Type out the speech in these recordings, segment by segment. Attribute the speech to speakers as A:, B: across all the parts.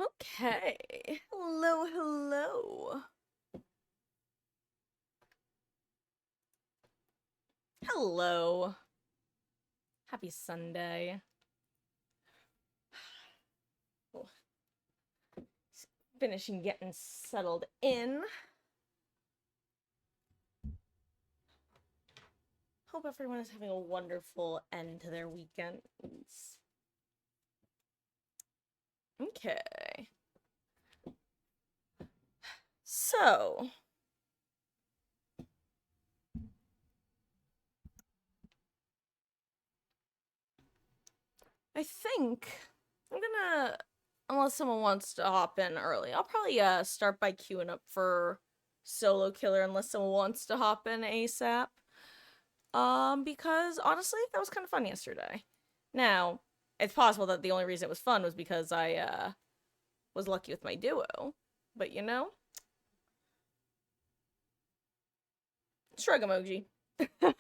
A: Okay. Hello, hello. Hello. Happy Sunday. Oh, finishing getting settled in. Hope everyone is having a wonderful end to their weekends. Okay. So, I think I'm gonna, unless someone wants to hop in early, I'll probably start by queuing up for Solo Killer unless someone wants to hop in ASAP. Because honestly, that was kind of fun yesterday. Now, it's possible that the only reason it was fun was because I was lucky with my duo. But shrug emoji. Ugh.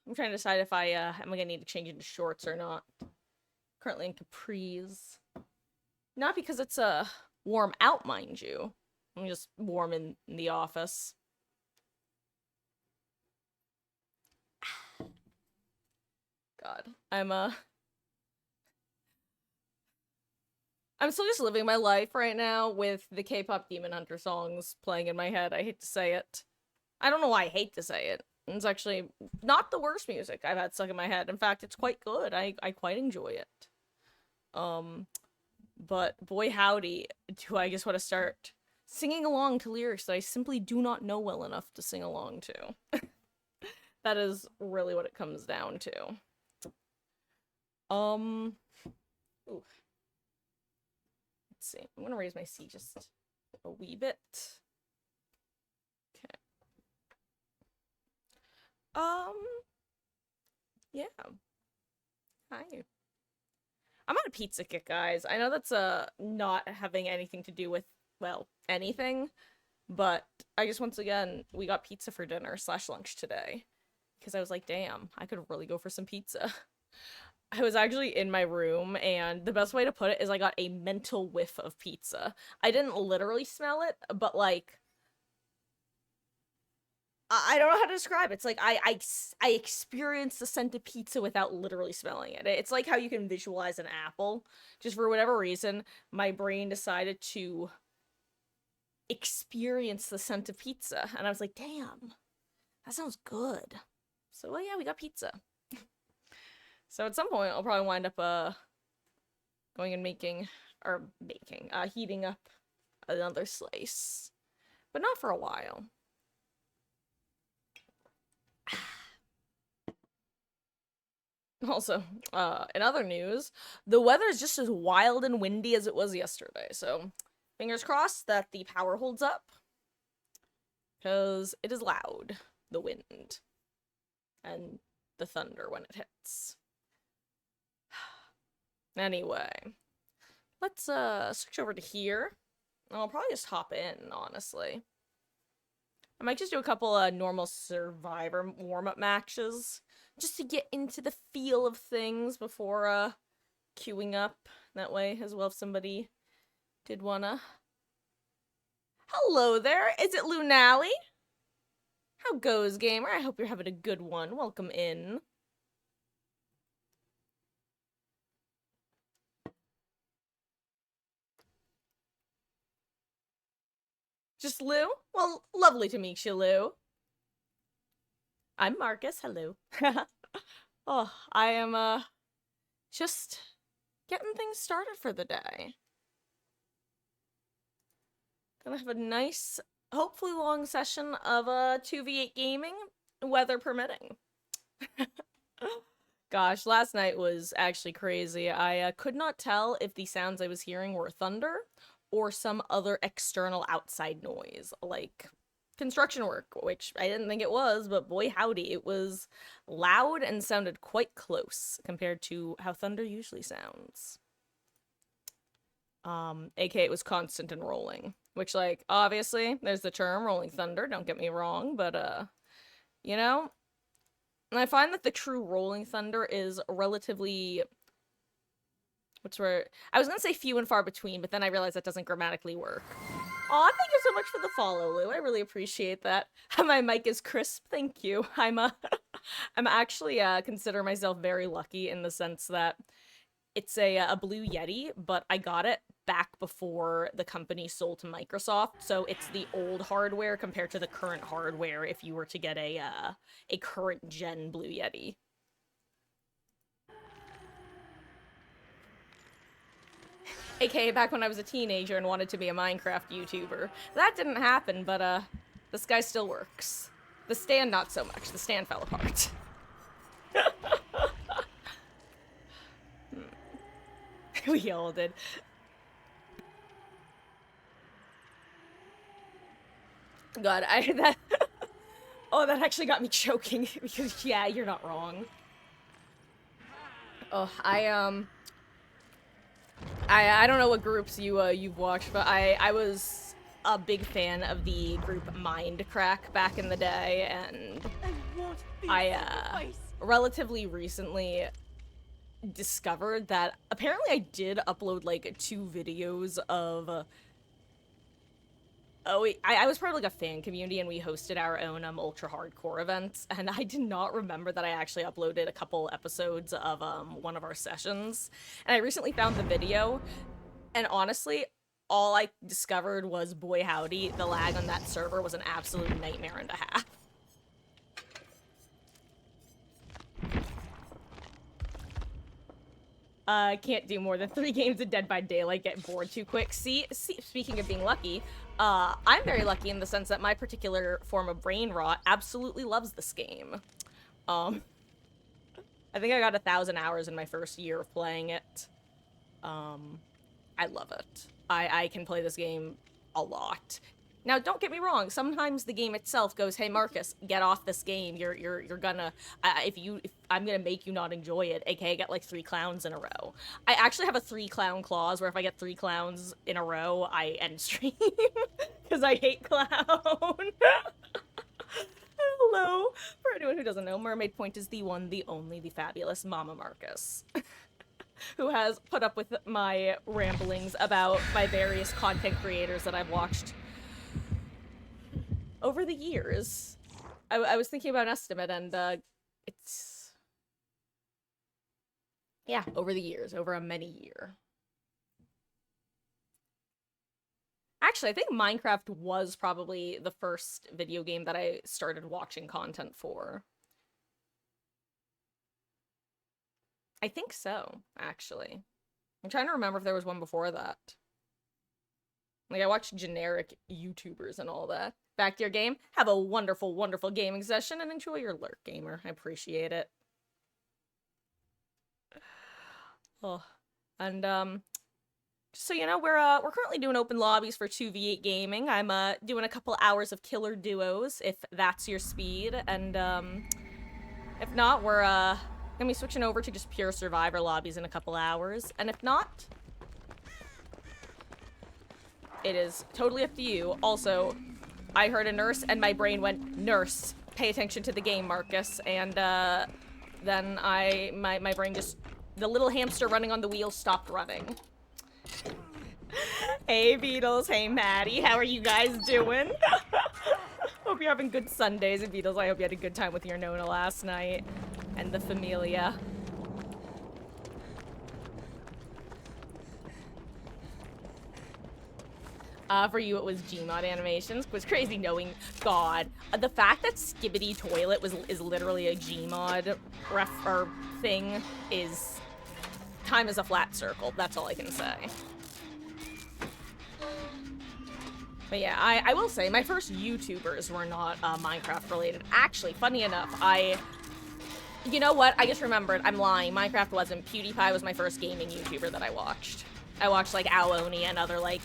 A: I'm trying to decide if I am gonna need to change into shorts or not. Currently in capris. Not because it's warm out, mind you. I'm just warm in the office. God, I'm still just living my life right now with the K-pop Demon Hunter songs playing in my head. I hate to say it. I don't know why I hate to say it. It's actually not the worst music I've had stuck in my head. In fact, it's quite good. I quite enjoy it. Um, but boy howdy, do I just want to start singing along to lyrics that I simply do not know well enough to sing along to. That is really what it comes down to. Um, ooh, let's see. I'm gonna raise my C just a wee bit. Okay. Um, yeah. Hi. I'm on a pizza kick, guys. I know that's not having anything to do with, well, anything, but I just once again we got pizza for dinner slash lunch today because I was like, damn, I could really go for some pizza. I was actually in my room, and the best way to put it is I got a mental whiff of pizza. I didn't literally smell it, but like I don't know how to describe it. It's like I experienced the scent of pizza without literally smelling it. It's like how you can visualize an apple. Just for whatever reason, my brain decided to experience the scent of pizza, and I was like, "Damn, that sounds good." So, well, yeah, we got pizza. So at some point, I'll probably wind up going and heating up another slice, but not for a while. Also, in other news, the weather is just as wild and windy as it was yesterday, so fingers crossed that the power holds up. Because it is loud, the wind, and the thunder when it hits. Anyway, let's switch over to here. I'll probably just hop in, honestly. I might just do a couple normal Survivor warm-up matches, just to get into the feel of things before queuing up that way as well if somebody did wanna. Hello there, is it Lunali? How goes, gamer? I hope you're having a good one. Welcome in. Just Lou? Well, lovely to meet you, Lou. I'm Marcus. Hello. Oh, I am just getting things started for the day. Gonna have a nice, hopefully long session of 2v8 gaming, weather permitting. Gosh, last night was actually crazy. I could not tell if the sounds I was hearing were thunder or some other external outside noise, like construction work, which I didn't think it was, but boy howdy, it was loud and sounded quite close compared to how thunder usually sounds. AK it was constant and rolling, which like obviously there's the term rolling thunder, don't get me wrong, but you know, and I find that the true rolling thunder is relatively Which were, I was gonna say few and far between, but then I realized that doesn't grammatically work. Aw, thank you so much for the follow, Lou. I really appreciate that. My mic is crisp, thank you. I'm actually, consider myself very lucky in the sense that it's a Blue Yeti, but I got it back before the company sold to Microsoft, so it's the old hardware compared to the current hardware if you were to get a current gen Blue Yeti. AKA back when I was a teenager and wanted to be a Minecraft YouTuber. That didn't happen, but this guy still works. The stand, not so much. The stand fell apart. We all did. God, that oh, that actually got me choking because yeah, you're not wrong. Oh, I don't know what groups you've watched, but I was a big fan of the group Mindcrack back in the day, and I relatively recently discovered that apparently I did upload like 2 videos of I was part of like a fan community and we hosted our own ultra hardcore events, and I did not remember that I actually uploaded a couple episodes of one of our sessions. And I recently found the video, and honestly, all I discovered was, boy howdy, the lag on that server was an absolute nightmare and a half. Can't do more than 3 games of Dead by Daylight, get bored too quick. See, speaking of being lucky, I'm very lucky in the sense that my particular form of brain rot absolutely loves this game. I think I got 1,000 hours in my first year of playing it. I love it. I can play this game a lot. Now, don't get me wrong. Sometimes the game itself goes, "Hey, Marcus, get off this game. You're gonna if I'm gonna make you not enjoy it." AKA, get like 3 clowns in a row. I actually have a 3 clown clause where if I get 3 clowns in a row, I end stream because I hate clown. Hello, for anyone who doesn't know, Mermaid Point is the one, the only, the fabulous Mama Marcus. Who has put up with my ramblings about my various content creators that I've watched over the years. I was thinking about an estimate, and it's, yeah, over the years, over a many year. Actually, I think Minecraft was probably the first video game that I started watching content for. I think so, actually. I'm trying to remember if there was one before that. Like, I watched generic YouTubers and all that. Back to your game. Have a wonderful, wonderful gaming session and enjoy your lurk, gamer. I appreciate it. Oh, and just so you know, we're currently doing open lobbies for 2v8 gaming. I'm doing a couple hours of killer duos if that's your speed, and if not, we're gonna be switching over to just pure survivor lobbies in a couple hours. And if not, it is totally up to you. Also, I heard a nurse and my brain went, "Nurse, pay attention to the game, Marcus." And then my brain just, the little hamster running on the wheel stopped running. Hey Beatles, hey Maddie, how are you guys doing? Hope you're having good Sundays. And Beatles, I hope you had a good time with your Nona last night. And the familia. For you, it was Gmod animations. It was crazy knowing, God, the fact that Skibidi Toilet is literally a Gmod thing is, time is a flat circle. That's all I can say. But yeah, I will say, my first YouTubers were not Minecraft related. Actually, funny enough, you know what? I just remembered. I'm lying. Minecraft wasn't. PewDiePie was my first gaming YouTuber that I watched. I watched, like, Aloni and other, like,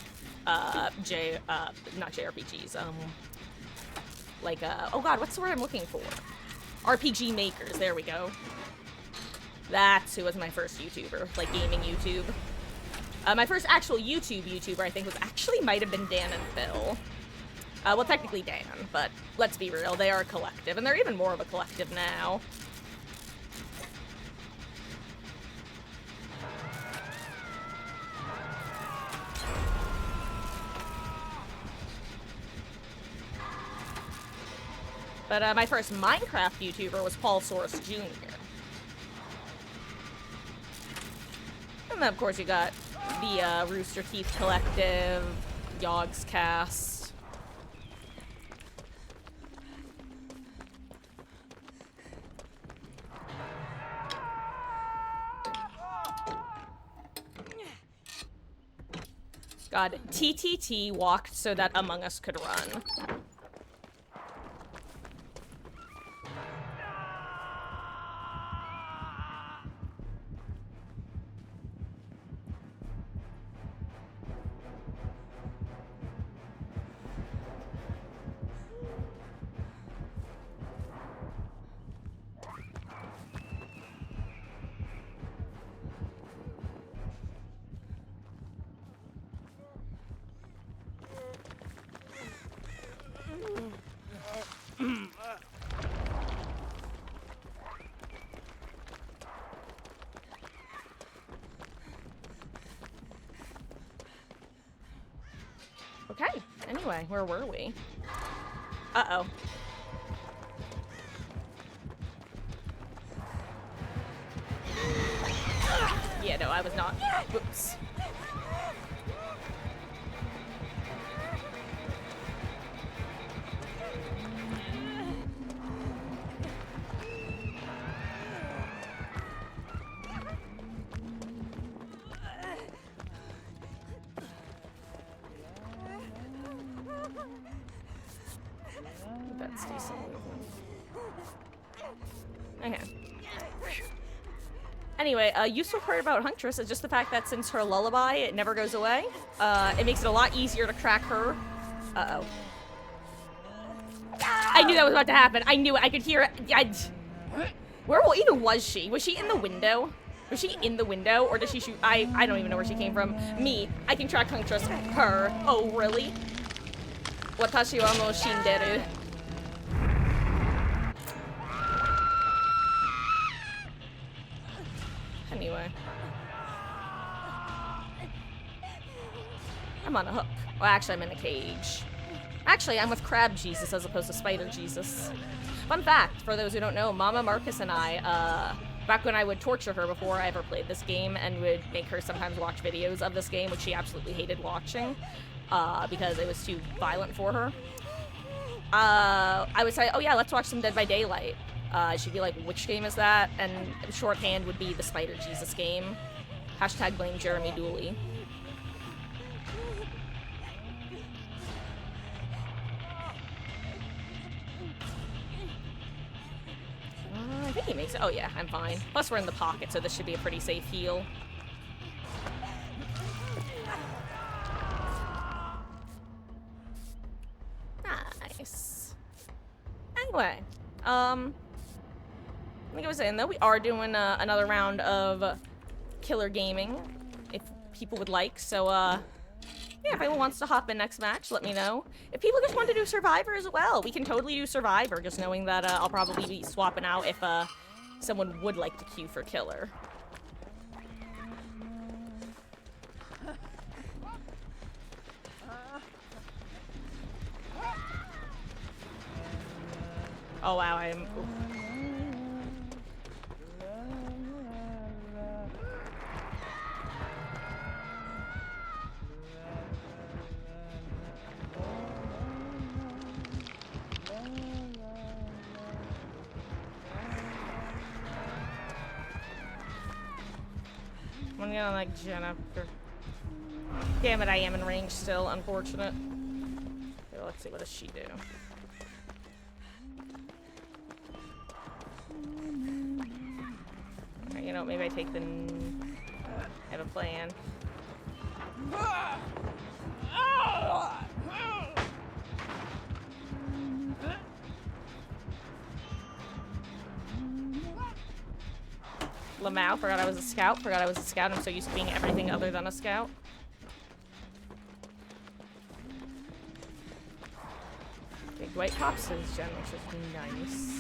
A: not JRPGs, like, oh god, what's the word I'm looking for? RPG makers, there we go. That's who was my first YouTuber, like, gaming YouTube. My first actual YouTuber, I think, was actually might have been Dan and Phil. Well, technically Dan, but let's be real, they are a collective, and they're even more of a collective now. But my first Minecraft YouTuber was Paul Source Jr. And then, of course, you got the Rooster Teeth Collective, Yogscast. God, TTT walked so that Among Us could run. Okay, anyway, where were we? Uh-oh. Yeah, no, I was not. Whoops. That's decent. Okay. Anyway, a useful part about Huntress is just the fact that since her lullaby, it never goes away. It makes it a lot easier to track her. Uh-oh. I knew that was about to happen. I knew it. I could hear it. Where even was she? Was she in the window? Was she in the window, or did she shoot? I don't even know where she came from. Me, I can track Huntress. Her. Oh, really? Watashi wa mo shinderu. Anyway. I'm on a hook. Well, actually, I'm in a cage. Actually, I'm with Crab Jesus as opposed to Spider Jesus. Fun fact, for those who don't know, Mama Marcus and I, back when I would torture her before I ever played this game and would make her sometimes watch videos of this game, which she absolutely hated watching, because it was too violent for her, I would say, oh yeah, let's watch some Dead by Daylight. She'd be like, which game is that? And shorthand would be the Spider Jesus game. Hashtag blame Jeremy Dooley. I think he makes it. Oh yeah, I'm fine. Plus we're in the pocket, so this should be a pretty safe heal. Nice. Anyway, I think I was saying though, we are doing another round of killer gaming, if people would like. So, yeah, if anyone wants to hop in next match, let me know. If people just want to do Survivor as well, we can totally do Survivor, just knowing that I'll probably be swapping out if someone would like to queue for killer. Oh wow, I'm... I'm gonna like Jennifer. Damn it, I am in range still, unfortunate. Okay, let's see, what does she do? Alright, you know what, maybe I take the... I have a plan. Lamau, forgot I was a scout. Forgot I was a scout. I'm so used to being everything other than a scout. Big Dwight pops his gen, which is nice.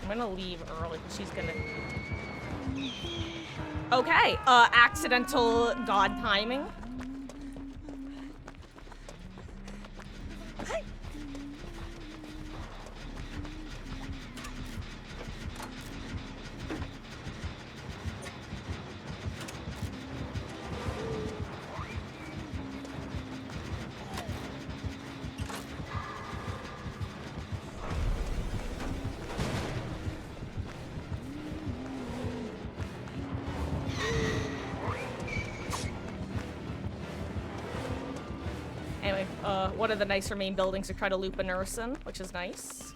A: I'm gonna leave early because she's gonna... Okay, accidental god timing. Anyway, one of the nicer main buildings to try to loop a nurse in, which is nice.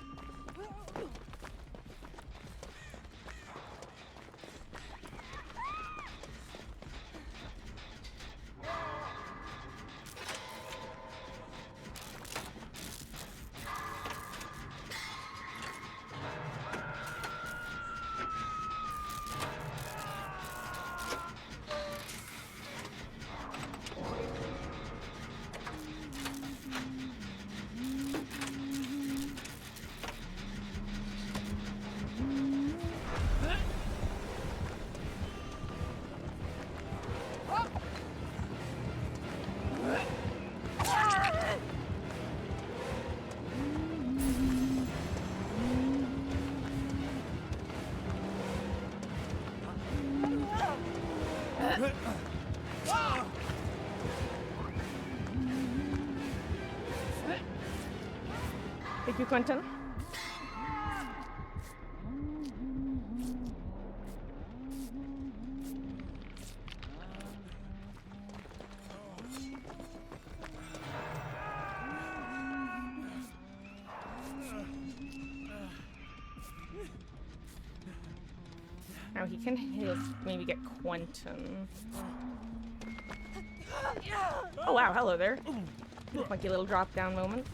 A: Thank you, Quentin. Now he can maybe get Quentin. Oh wow, hello there. Funky little drop down moment.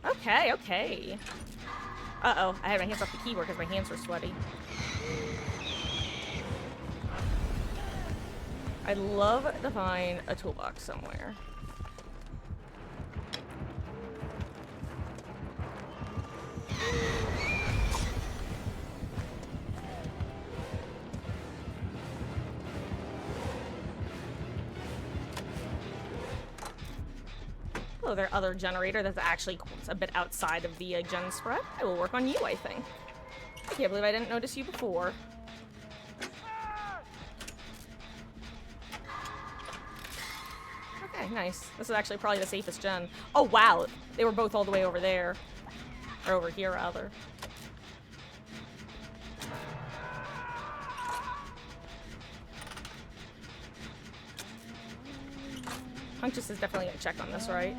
A: Okay, okay. Uh-oh, I had my hands off the keyboard because my hands were sweaty. I'd love to find a toolbox somewhere. Oh, their other generator that's actually a bit outside of the gen spread. I will work on you, I think. I can't believe I didn't notice you before. Okay, nice. This is actually probably the safest gen. Oh, wow. They were both all the way over there. Or over here, rather. Punctus is definitely gonna check on this, right?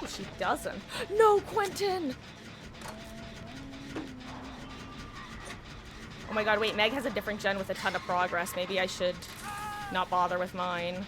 A: Oh, she doesn't. No, Quentin! Oh my god, wait, Meg has a different gen with a ton of progress. Maybe I should not bother with mine.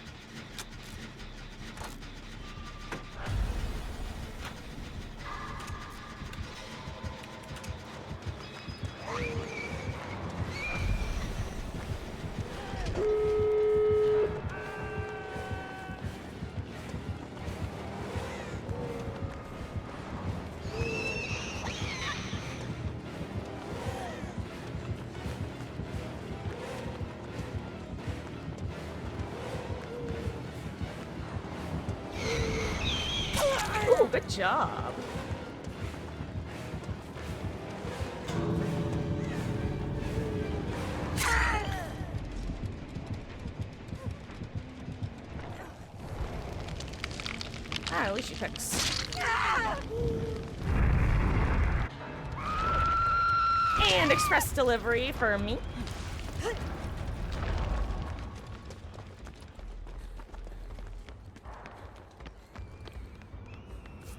A: Ooh, good job. Ah, at least she picks. And express delivery for me.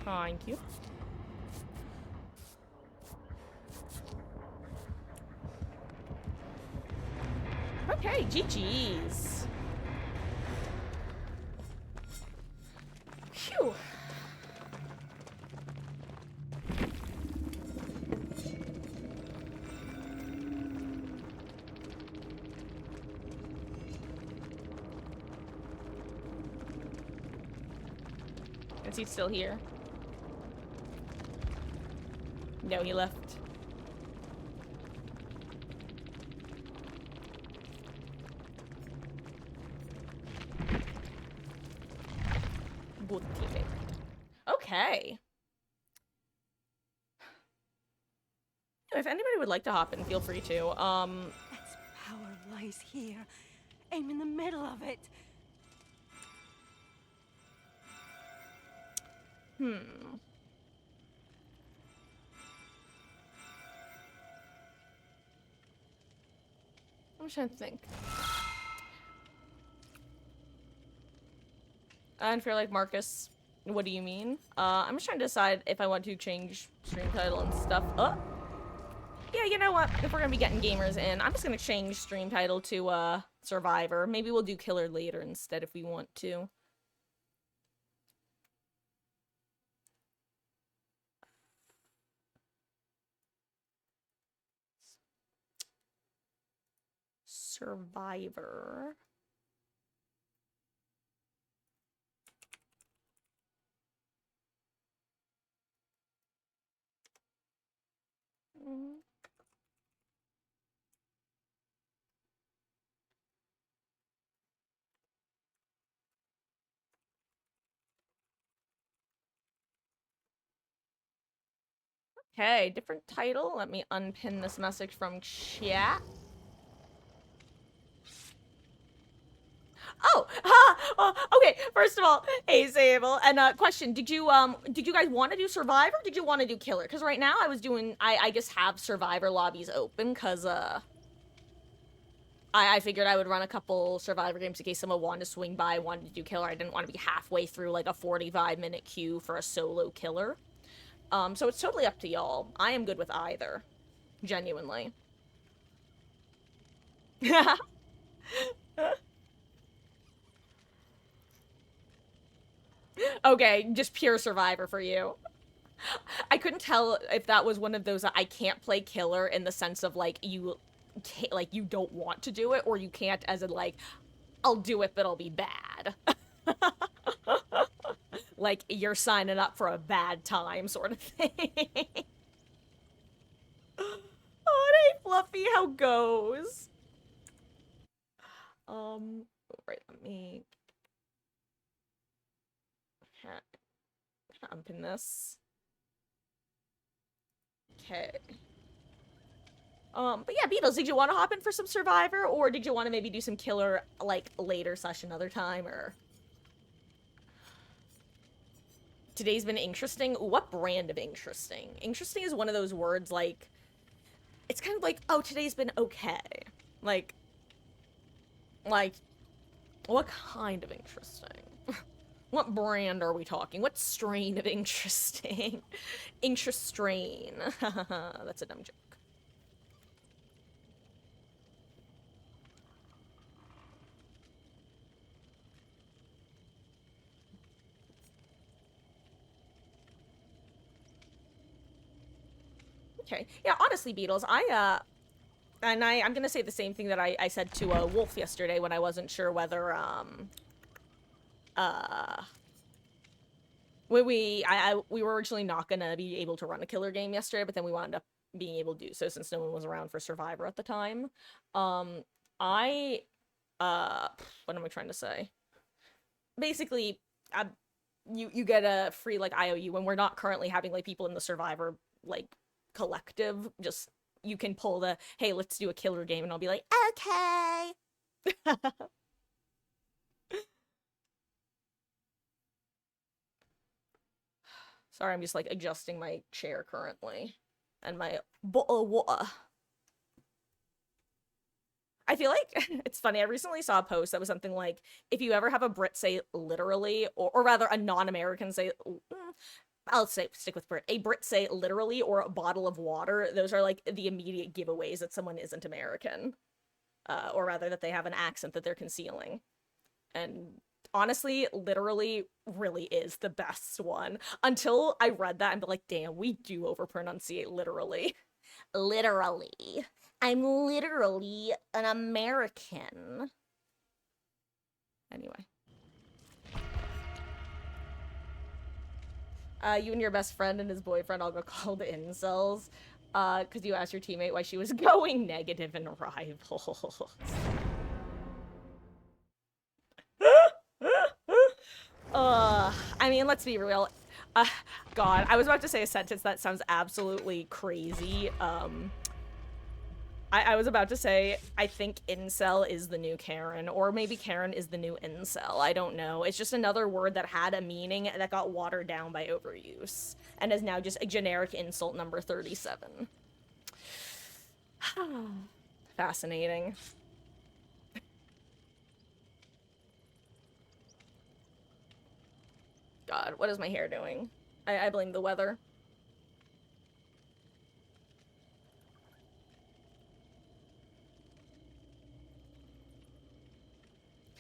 A: Thank you. Okay, GG's. Phew. chance he's still here. No, he left. Good teammate. Okay. If anybody would like to hop in, feel free to.
B: Its power lies here. I'm in the middle of it.
A: I'm trying to think. And for like Marcus, what do you mean? I'm just trying to decide if I want to change stream title and stuff. Yeah, you know what? If we're gonna be getting gamers in, I'm just gonna change stream title to Survivor. Maybe we'll do Killer later instead if we want to. Survivor. Okay, different title. Let me unpin this message from chat. Okay. First of all, hey Sable, and question: Did you guys want to do Survivor? Or did you want to do Killer? Because right now I just have Survivor lobbies open because I figured I would run a couple Survivor games in case someone wanted to swing by, wanted to do Killer. I didn't want to be halfway through like a 45-minute queue for a solo Killer. So it's totally up to y'all. I am good with either, genuinely. Okay, just pure Survivor for you. I couldn't tell if that was one of those I can't play Killer in the sense of like you don't want to do it, or you can't as in like I'll do it but it'll be bad. Like you're signing up for a bad time sort of thing. Oh, it ain't Fluffy, how goes? Right, let me unpin this. Okay. But yeah, Beatles, did you want to hop in for some Survivor, or did you want to maybe do some Killer, like, later / another time, or... Today's been interesting? What brand of interesting? Interesting is one of those words, like... It's kind of like, oh, today's been okay. Like, what kind of interesting? What brand are we talking? What strain of interesting? Interest strain. That's a dumb joke. Okay. Yeah, honestly, Beatles, I'm gonna say the same thing that I said to Wolf yesterday when I wasn't sure whether, we were originally not gonna be able to run a Killer game yesterday, but then we wound up being able to do so since no one was around for Survivor at the time. What am I trying to say? Basically, you get a free, like, IOU when we're not currently having, like, people in the Survivor, like, collective. Just, you can pull the, hey, let's do a Killer game, and I'll be like, okay. Sorry, I'm just, like, adjusting my chair currently. And my bottle of water. I feel like it's funny. I recently saw a post that was something like, if you ever have a Brit say literally, or rather a non-American say, I'll say stick with Brit, a Brit say literally or a bottle of water, those are like the immediate giveaways that someone isn't American. Or rather that they have an accent that they're concealing. And honestly, literally really is the best one. Until I read that and be like, damn, we do overpronunciate literally. Literally. I'm literally an American. Anyway. You and your best friend and his boyfriend all got called incels. Because you asked your teammate why she was going negative in Rivals. I mean, let's be real. God, I was about to say a sentence that sounds absolutely crazy. I was about to say, I think incel is the new Karen, or maybe Karen is the new incel. I don't know. It's just another word that had a meaning that got watered down by overuse, and is now just a generic insult number 37. Fascinating. God, what is my hair doing? I blame the weather.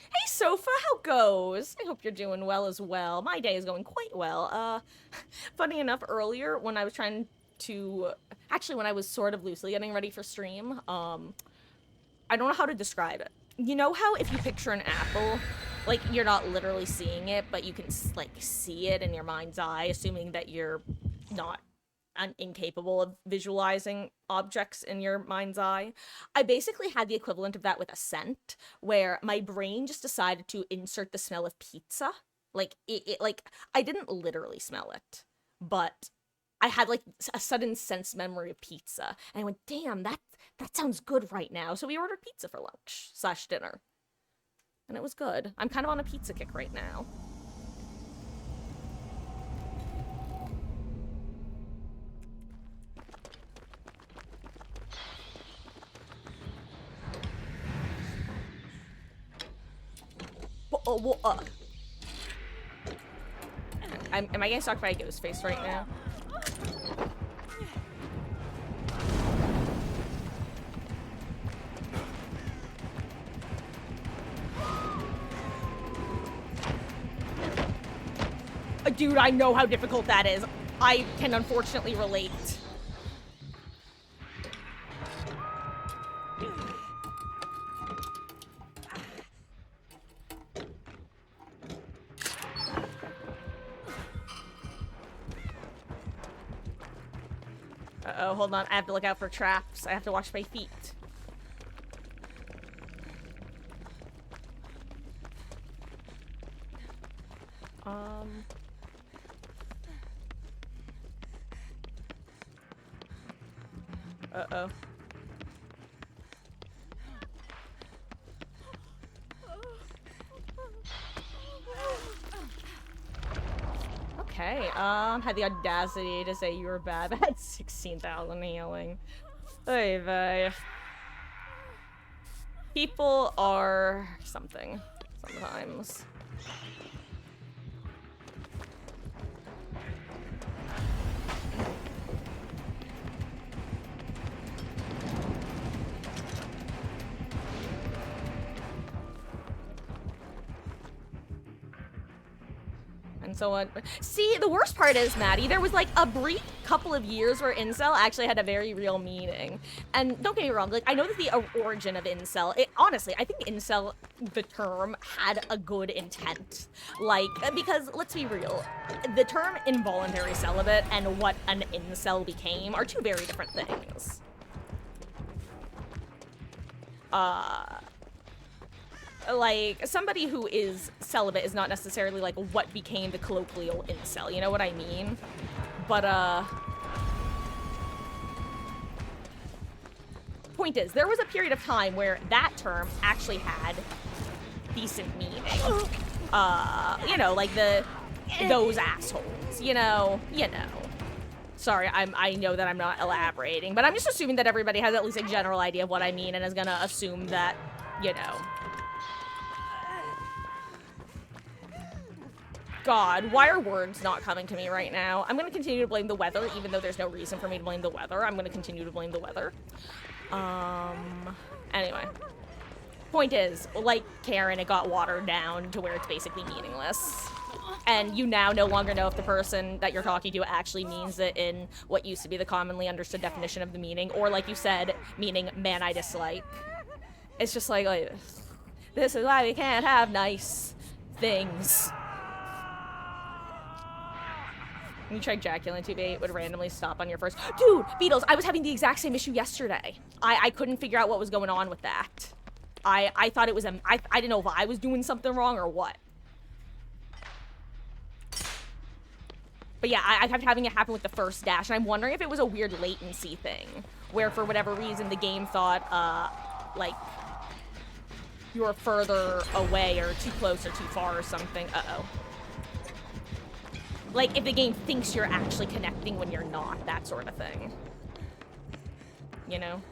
A: Hey, Sofa, how goes? I hope you're doing well as well. My day is going quite well. Funny enough, earlier when I was trying to... Actually, when I was sort of loosely getting ready for stream, I don't know how to describe it. You know how if you picture an apple, like, you're not literally seeing it, but you can, like, see it in your mind's eye, assuming that you're not incapable of visualizing objects in your mind's eye. I basically had the equivalent of that with a scent, where my brain just decided to insert the smell of pizza. Like, like, I didn't literally smell it, but I had, like, a sudden sense memory of pizza, and I went, damn, that sounds good right now. So we ordered pizza for lunch / dinner, and it was good. I'm kind of on a pizza kick right now. Am I getting stalked by a ghost face right now? Dude, I know how difficult that is. I can unfortunately relate. Uh-oh, hold on. I have to look out for traps. I have to watch my feet. Uh-oh. Okay, had the audacity to say you were bad. That's 16,000 healing. Oy vey. People are something sometimes. And so on. See, the worst part is, Maddie, there was like a brief couple of years where incel actually had a very real meaning. And don't get me wrong, like, I know that the origin of incel, honestly, I think incel, the term, had a good intent. Like, because, let's be real, the term involuntary celibate and what an incel became are two very different things. Like, somebody who is celibate is not necessarily, like, what became the colloquial incel, you know what I mean? But, point is, there was a period of time where that term actually had decent meaning. You know, like those assholes, you know. Sorry, I know that I'm not elaborating, but I'm just assuming that everybody has at least a general idea of what I mean and is gonna assume that, you know. God, why are words not coming to me right now? I'm gonna continue to blame the weather, even though there's no reason for me to blame the weather. I'm gonna continue to blame the weather. Anyway. Point is, like Karen, it got watered down to where it's basically meaningless. And you now no longer know if the person that you're talking to actually means it in what used to be the commonly understood definition of the meaning, or like you said, meaning man I dislike. It's just like this is why we can't have nice things. When you try Dracula in 2v8, it would randomly stop on your first. Dude, Beatles, I was having the exact same issue yesterday. I couldn't figure out what was going on with that. I thought it was I didn't know if I was doing something wrong or what. But yeah, I kept having it happen with the first dash, and I'm wondering if it was a weird latency thing, where for whatever reason the game thought, like, you were further away or too close or too far or something. Uh-oh. Like, if the game thinks you're actually connecting when you're not, that sort of thing. You know?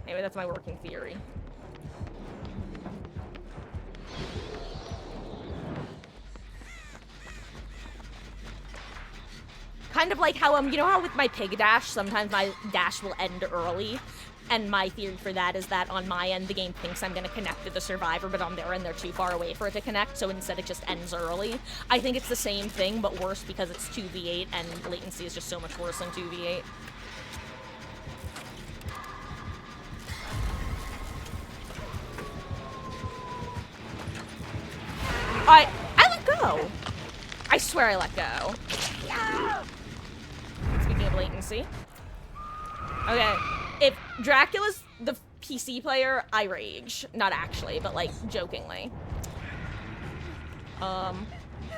A: Anyway, that's my working theory. Kind of like how, you know how with my pig dash, sometimes my dash will end early? And my theory for that is that on my end, the game thinks I'm gonna connect to the survivor, but on their end, they're too far away for it to connect, so instead it just ends early. I think it's the same thing, but worse because it's 2v8, and latency is just so much worse than 2v8. I let go! I swear I let go. Speaking of latency. Okay, if Dracula's the PC player, I rage. Not actually, but like, jokingly.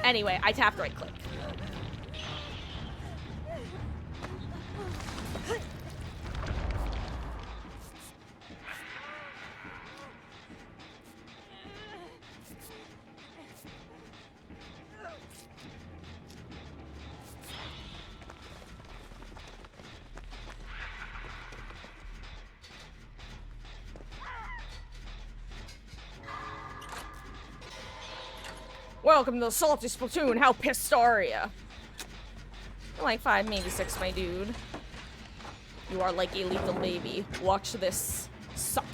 A: Anyway, I tapped right click. Welcome to the Salty Splatoon, how pissed are ya? You're like 5, maybe 6, my dude. You are like a lethal baby. Watch this suck.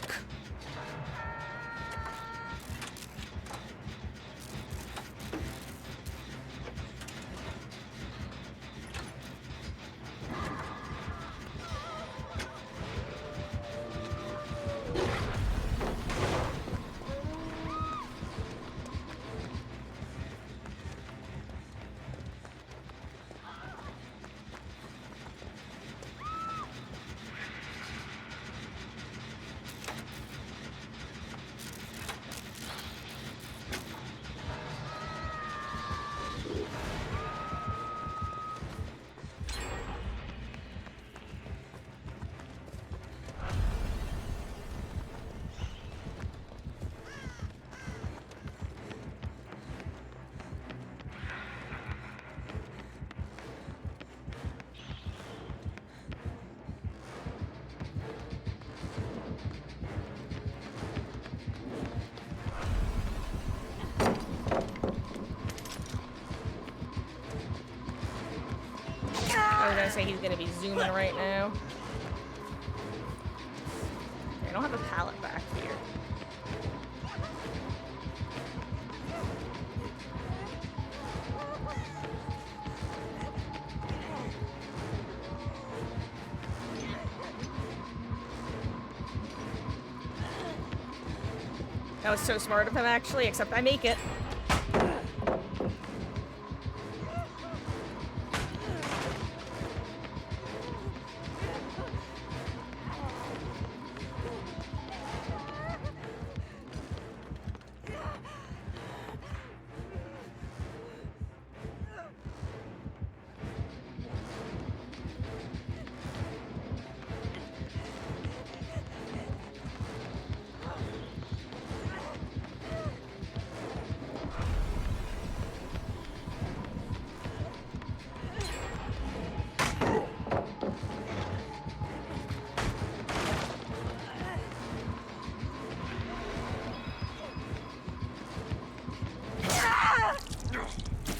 A: I was gonna say he's gonna be zooming right now. I don't have a pallet back here. That was so smart of him, actually, except I make it.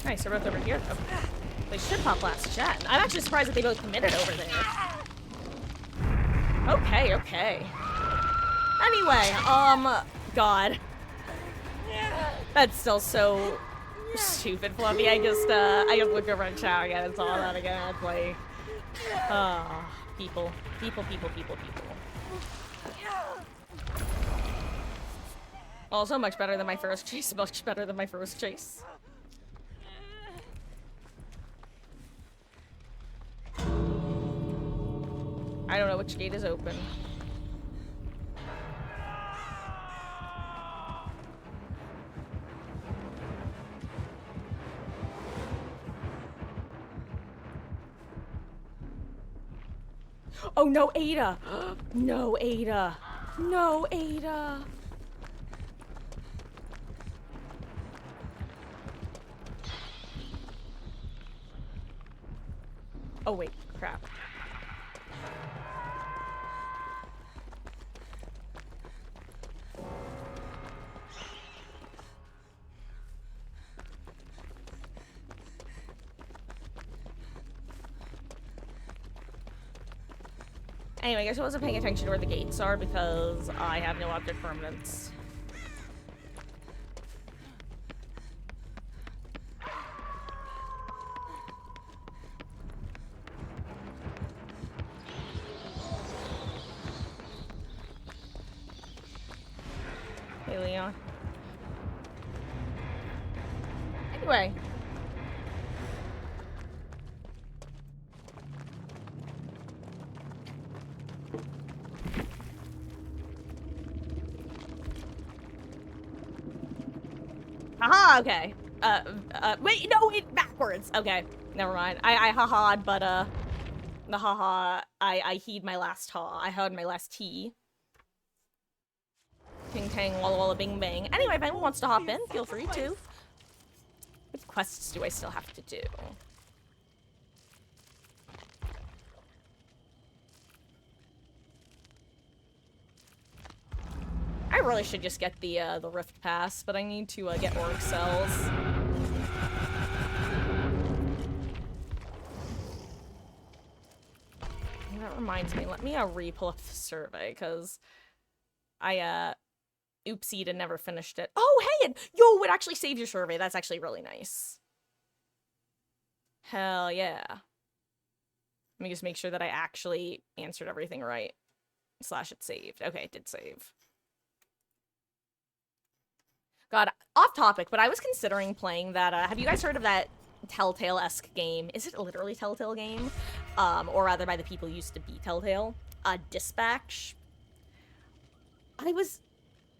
A: Nice, they're both over here. Oh, they should pop last chat. I'm actually surprised that they both committed over there. Okay, okay. Anyway, God. That's still so stupid, Fluffy. I just look over and chat again and saw that again. It's like, people. Also, much better than my first chase. Much better than my first chase. I don't know which gate is open. Oh, no, Ada! No, Ada! No, Ada! Oh, wait. Crap. Anyway, I guess I wasn't paying attention to where the gates are because I have no object permanence. Hey, Leon. Anyway. Aha, okay. Wait, no, wait, backwards. Okay, never mind. I ha-ha'd, but, the ha-ha, I heed my last ha. I heard my last T. Ting tang, walla walla, bing bang. Anyway, if anyone wants to hop in, feel free to. What quests do I still have to do? I really should just get the Rift Pass, but I need to, get org cells. That reminds me, let me, re-pull up the survey, because I, oopsied and never finished it. Oh, hey, and yo, it actually saved your survey. That's actually really nice. Hell yeah. Let me just make sure that I actually answered everything right. / it saved. Okay, it did save. God, off topic, but I was considering playing that, have you guys heard of that Telltale-esque game? Is it literally Telltale game? Or rather by the people who used to be Telltale. Dispatch. I was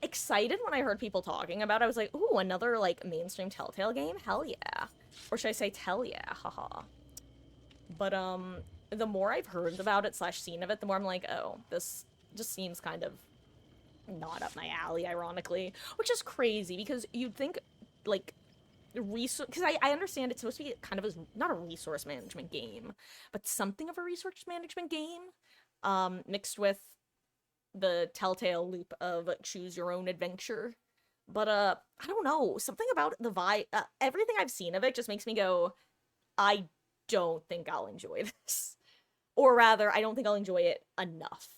A: excited when I heard people talking about it. I was like, ooh, another, like, mainstream Telltale game? Hell yeah. Or should I say tell yeah, haha. But, the more I've heard about it / seen of it, the more I'm like, oh, this just seems kind of not up my alley, ironically. Which is crazy, because you'd think, like, because I understand it's supposed to be kind of not a resource management game, but something of a resource management game, mixed with the Telltale loop of choose your own adventure. But, I don't know, something about the vibe, everything I've seen of it just makes me go, I don't think I'll enjoy this. Or rather, I don't think I'll enjoy it enough.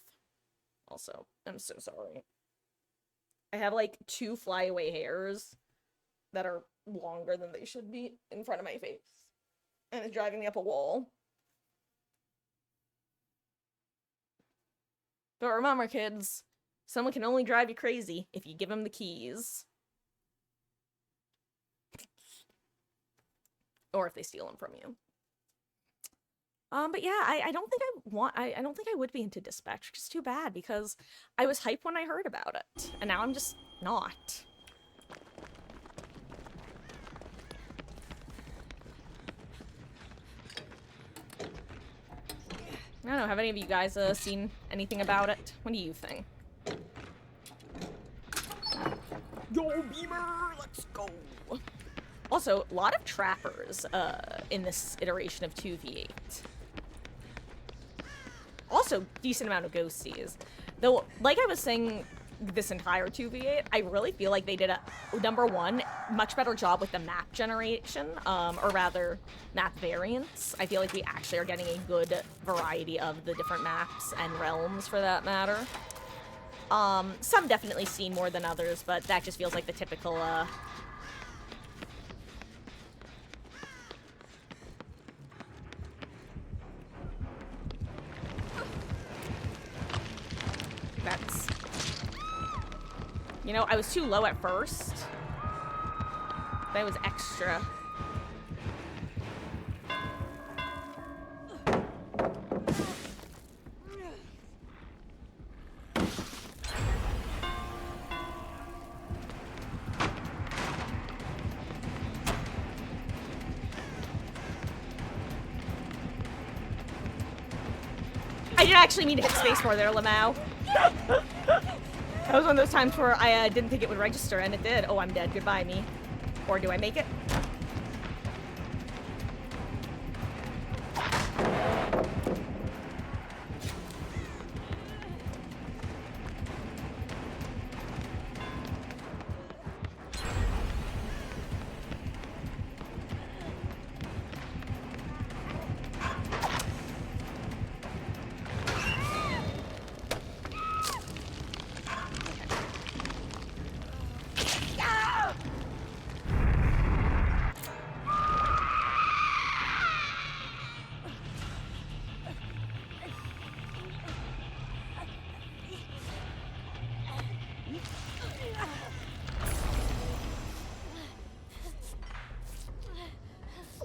A: Also, I'm so sorry. I have, like, 2 flyaway hairs that are longer than they should be in front of my face. And it's driving me up a wall. But remember, kids, someone can only drive you crazy if you give them the keys. Or if they steal them from you. But yeah, I don't think I don't think I would be into Dispatch, which is too bad, because I was hyped when I heard about it, and now I'm just not. I don't know, have any of you guys, seen anything about it? What do you think? Yo, Beamer, let's go! Also, a lot of trappers, in this iteration of 2v8. Also, decent amount of ghosties. Though, like I was saying this entire 2v8, I really feel like they did a, number one, much better job with the map generation, or rather, map variants. I feel like we actually are getting a good variety of the different maps and realms, for that matter. Some definitely seen more than others, but that just feels like the typical, that's... You know, I was too low at first. That was extra. I didn't actually mean to hit space more there, Lamau. That was one of those times where I didn't think it would register, and it did. Oh, I'm dead. Goodbye, me. Or do I make it?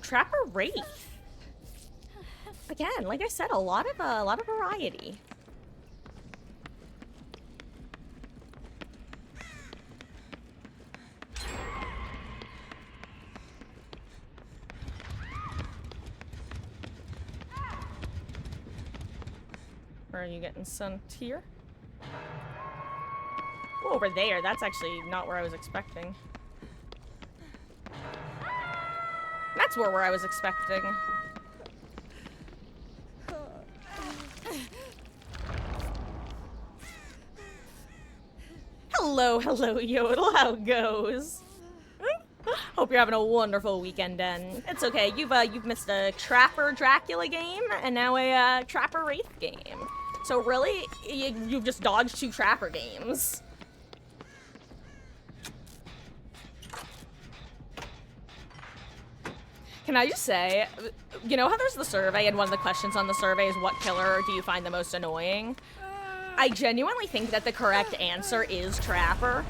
A: Trapper Wraith. Again, like I said, a lot of variety. Where are you getting sent here? Oh, over there. That's actually not where I was expecting. That's where I was expecting. Hello, Yodel. How it goes? Hope you're having a wonderful weekend, then. It's okay. You've missed a Trapper Dracula game and now a Trapper Wraith game. So really, you've just dodged 2 Trapper games. Can I just say, you know how there's the survey and one of the questions on the survey is what killer do you find the most annoying? I genuinely think that the correct answer is Trapper.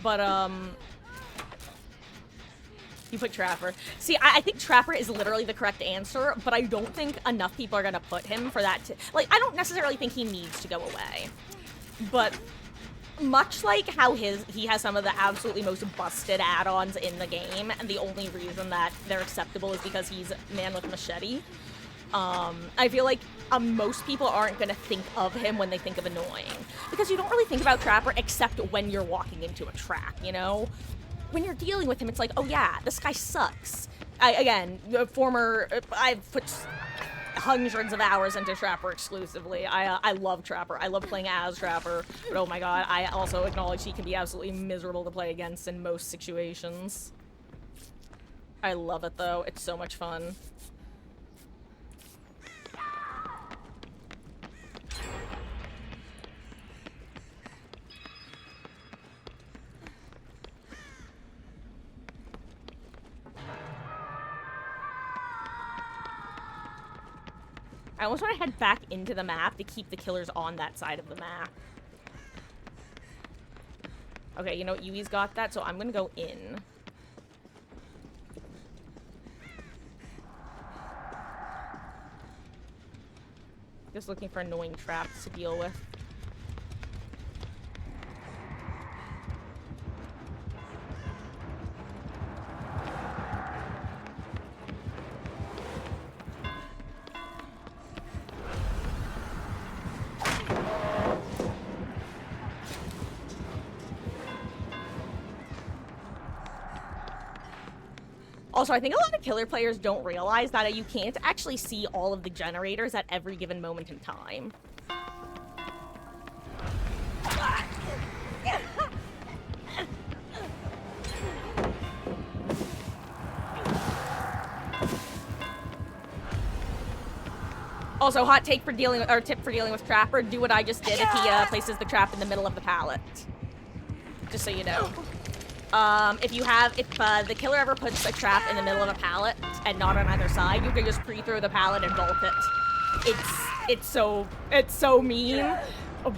A: But, you put Trapper. See, I think Trapper is literally the correct answer, but I don't think enough people are gonna put him for that to... Like, I don't necessarily think he needs to go away. But... much like how he has some of the absolutely most busted add-ons in the game, and the only reason that they're acceptable is because he's Man with Machete, I feel like most people aren't gonna think of him when they think of annoying. Because you don't really think about Trapper except when you're walking into a trap, you know? When you're dealing with him, it's like, oh yeah, this guy sucks. I've put hundreds of hours into Trapper exclusively. I love Trapper. I love playing as Trapper, but oh my god, I also acknowledge he can be absolutely miserable to play against in most situations. I love it though. It's so much fun. I almost want to head back into the map to keep the killers on that side of the map. Okay, you know what? Yui's got that, so I'm gonna go in. Just looking for annoying traps to deal with. Also, I think a lot of killer players don't realize that you can't actually see all of the generators at every given moment in time. Also, hot take for dealing, or tip for dealing with Trapper, do what I just did if he places the trap in the middle of the pallet. Just so you know. If the killer ever puts a trap in the middle of a pallet and not on either side, you can just pre-throw the pallet and bolt it. It's so mean,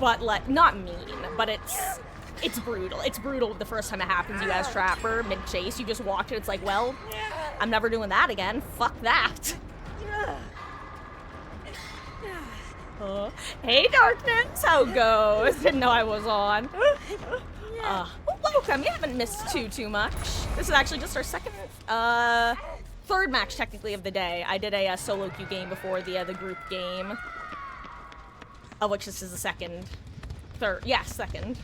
A: but like, not mean, but it's brutal. It's brutal the first time it happens to you as Trapper, mid-chase. You just walk it, it's like, well, I'm never doing that again. Fuck that. Hey, Darkness, how goes? Didn't know I was on. Welcome. You haven't missed too much. This is actually just our second third match, technically, of the day. I did a solo queue game before the group game. Of which this is the second. Third. Yeah, second.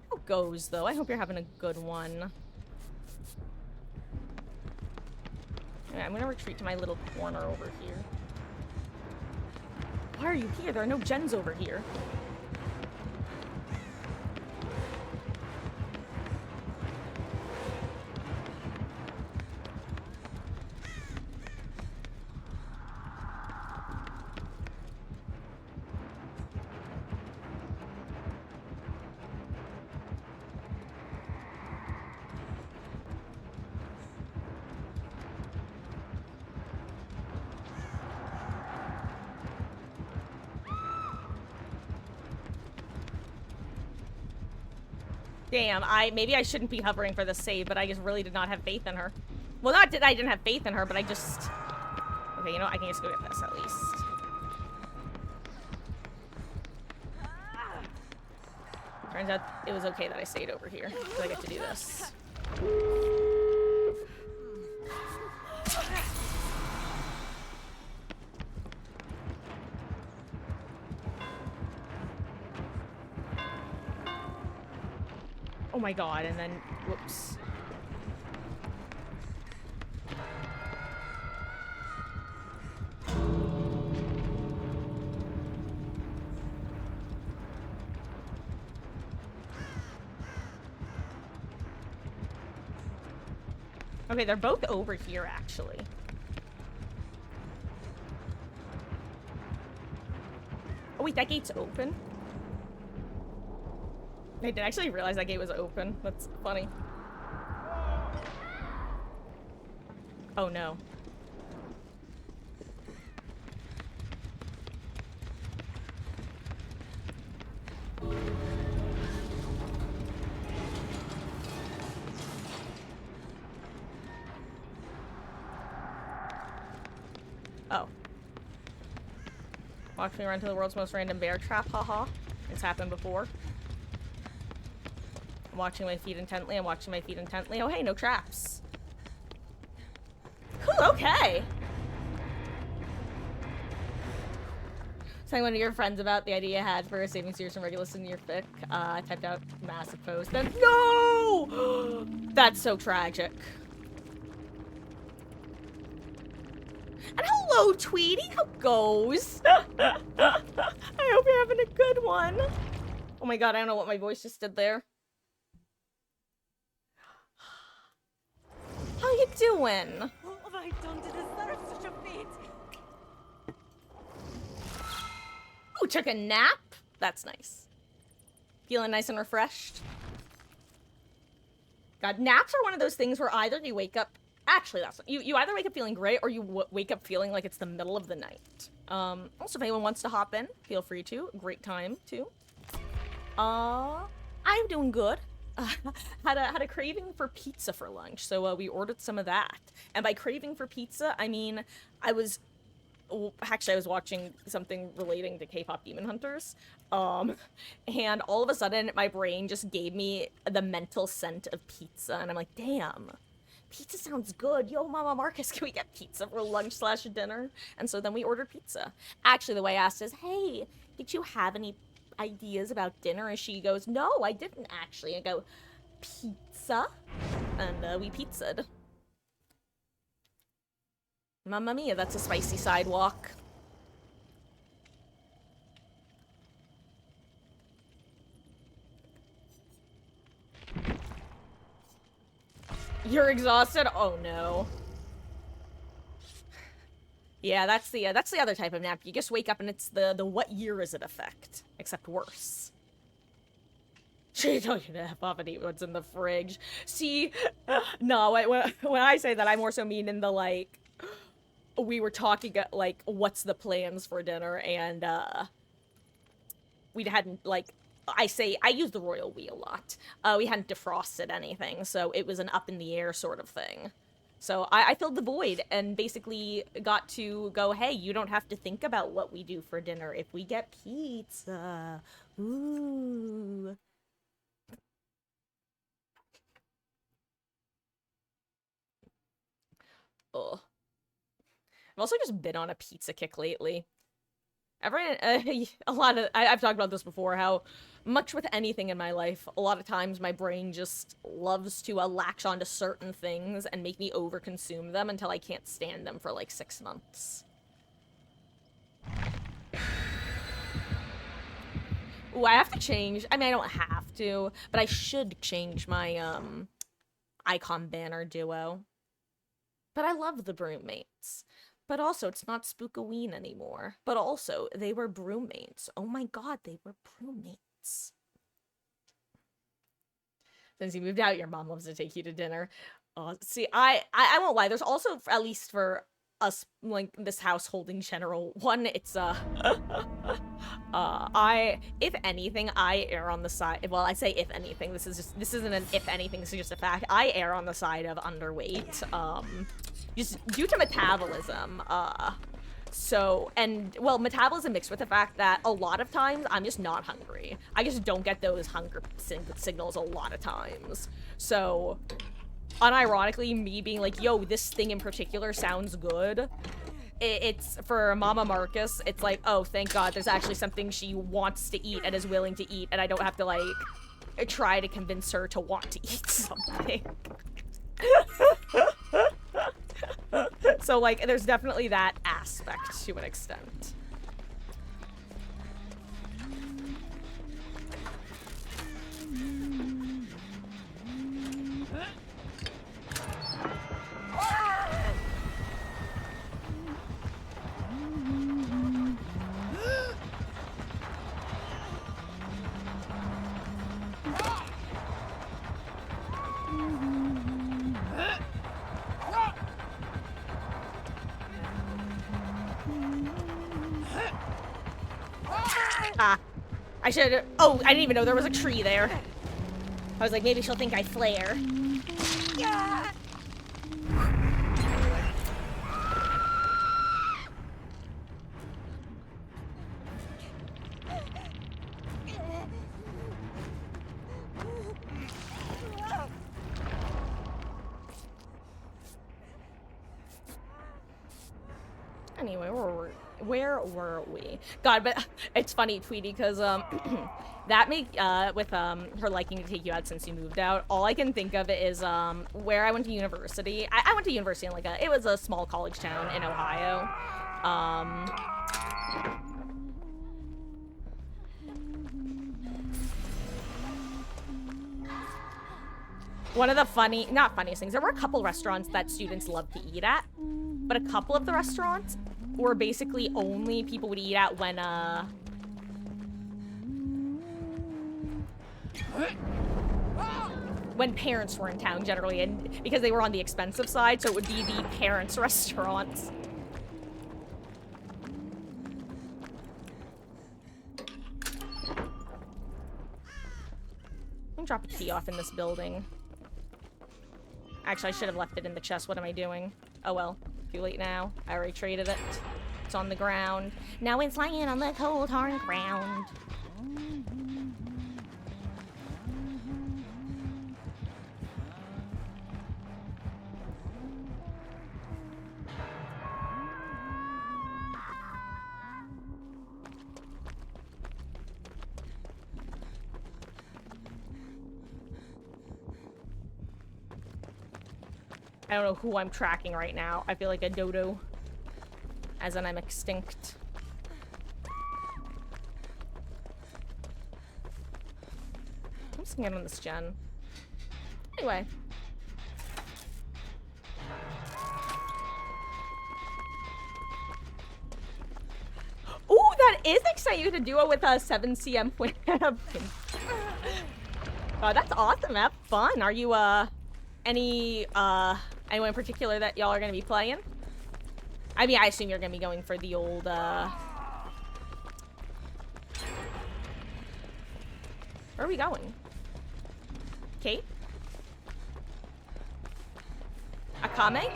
A: How goes, though? I hope you're having a good one. Alright, I'm gonna retreat to my little corner over here. Why are you here? There are no gens over here. Damn, maybe I shouldn't be hovering for the save, but I just really did not have faith in her. Well, not that I didn't have faith in her, but I just... Okay, you know what? I can just go get this, at least. Turns out it was okay that I stayed over here, because I get to do this. Oh my god, and then... Whoops. Okay, they're both over here, actually. Oh wait, that gate's open? I didn't actually realize that gate was open. That's funny. Oh no. Oh. Watch me run to the world's most random bear trap, haha. It's happened before. I'm watching my feet intently, I'm watching my feet intently. Oh hey, no traps. Whew, okay. Telling one of your friends about the idea you had for saving Sirius and Regulus in your fic. I typed out massive post. Then no! That's so tragic. And hello, Tweety. How goes? I hope you're having a good one. Oh my god, I don't know what my voice just did there. How you doing?
B: What have I done to deserve such a fate?
A: Ooh, took a nap? That's nice. Feeling nice and refreshed? God, naps are one of those things where either you wake up... Actually, that's... You either wake up feeling great or you wake up feeling like it's the middle of the night. Also, if anyone wants to hop in, feel free to. Great time, too. I'm doing good. Had a craving for pizza for lunch, so we ordered some of that. And by craving for pizza, I mean actually I was watching something relating to K-pop Demon Hunters, and all of a sudden my brain just gave me the mental scent of pizza, and I'm like, damn, pizza sounds good. Yo, Mama Marcus, can we get pizza for lunch/dinner? And so then we ordered pizza. Actually, the way I asked is, hey, did you have any ideas about dinner? And she goes, no, I didn't actually. I go, pizza? And we pizzaed. Mamma mia, that's a spicy sidewalk. You're exhausted? Oh no. Yeah, that's the other type of nap. You just wake up and it's the what year is it effect, except worse. She told you to F off and eat what's in the fridge. See, no, when I say that, I more so mean in the, like, we were talking, like, what's the plans for dinner, and, we hadn't, like, I use the royal we a lot. We hadn't defrosted anything, so it was an up in the air sort of thing. So I filled the void and basically got to go, hey, you don't have to think about what we do for dinner if we get pizza. Ooh. Ugh. I've also just been on a pizza kick lately. I've talked about this before, how much with anything in my life, a lot of times my brain just loves to latch onto certain things and make me overconsume them until I can't stand them for like 6 months. Ooh, I have to change. I mean, I don't have to, but I should change my icon banner duo. But I love the Broommates. But also, it's not Spookoween anymore. But also, they were Broommates. Oh my god, they were Broommates. Since you moved out, your mom loves to take you to dinner. See, I won't lie. There's also, at least for us, like, this household in general, one, it's, if anything, I err on the side, well, I say if anything, this isn't an if anything, this is just a fact. I err on the side of underweight, just due to metabolism, well, metabolism mixed with the fact that a lot of times I'm just not hungry. I just don't get those hunger signals a lot of times. So, unironically, me being like, yo, this thing in particular sounds good, it's, for Mama Marcus, it's like, oh, thank God, there's actually something she wants to eat and is willing to eat, and I don't have to, like, try to convince her to want to eat something. So, like, there's definitely that aspect to an extent. I should. Oh, I didn't even know there was a tree there. I was like, maybe she'll think I flare. Anyway, where were we? God, but it's funny, Tweety, because that with her liking to take you out since you moved out, all I can think of is where I went to university. I went to university in it was a small college town in Ohio. One of the not funniest things, there were a couple restaurants that students loved to eat at, but a couple of the restaurants were basically only people would eat at when parents were in town, generally, and because they were on the expensive side, so it would be the parents' restaurants. I'm gonna drop a key off in this building. Actually, I should have left it in the chest. What am I doing? Oh well. Too late now. I already traded it. It's on the ground. Now it's lying on the cold, hard ground. I don't know who I'm tracking right now. I feel like a dodo. As in I'm extinct. I'm just gonna get on this gen. Anyway. Ooh, that is exciting to duo with a 7CM Quinn. Oh, that's awesome. Have fun. Are you, anyone in particular that y'all are gonna be playing? I mean, I assume you're gonna be going for the old, Where are we going? Kate? Akame?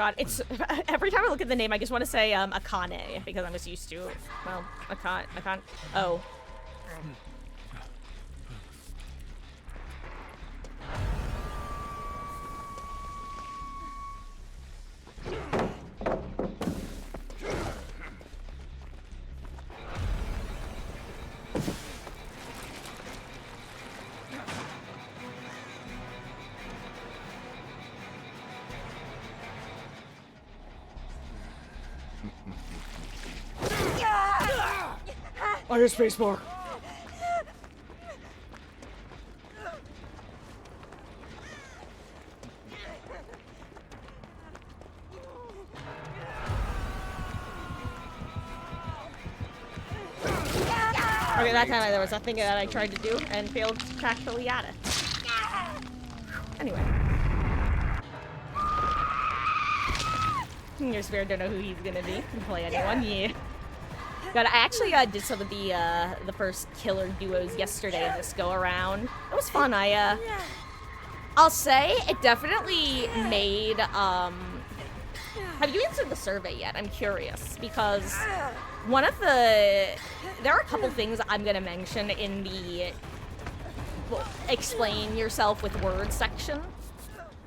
A: God, it's every time I look at the name, I just want to say Akane because I'm just used to. Well, Akane. Oh.
C: On your spacebar.
A: Okay, that time there was nothing that I tried to do and failed practically at it. Anyway. Your spirit don't know who he's gonna be. Can play anyone, yeah. God, I actually did some of the first killer duos yesterday in this go around. It was fun. I'll say it definitely made have you answered the survey yet? I'm curious because one of there are a couple things I'm gonna mention in the explain yourself with words section.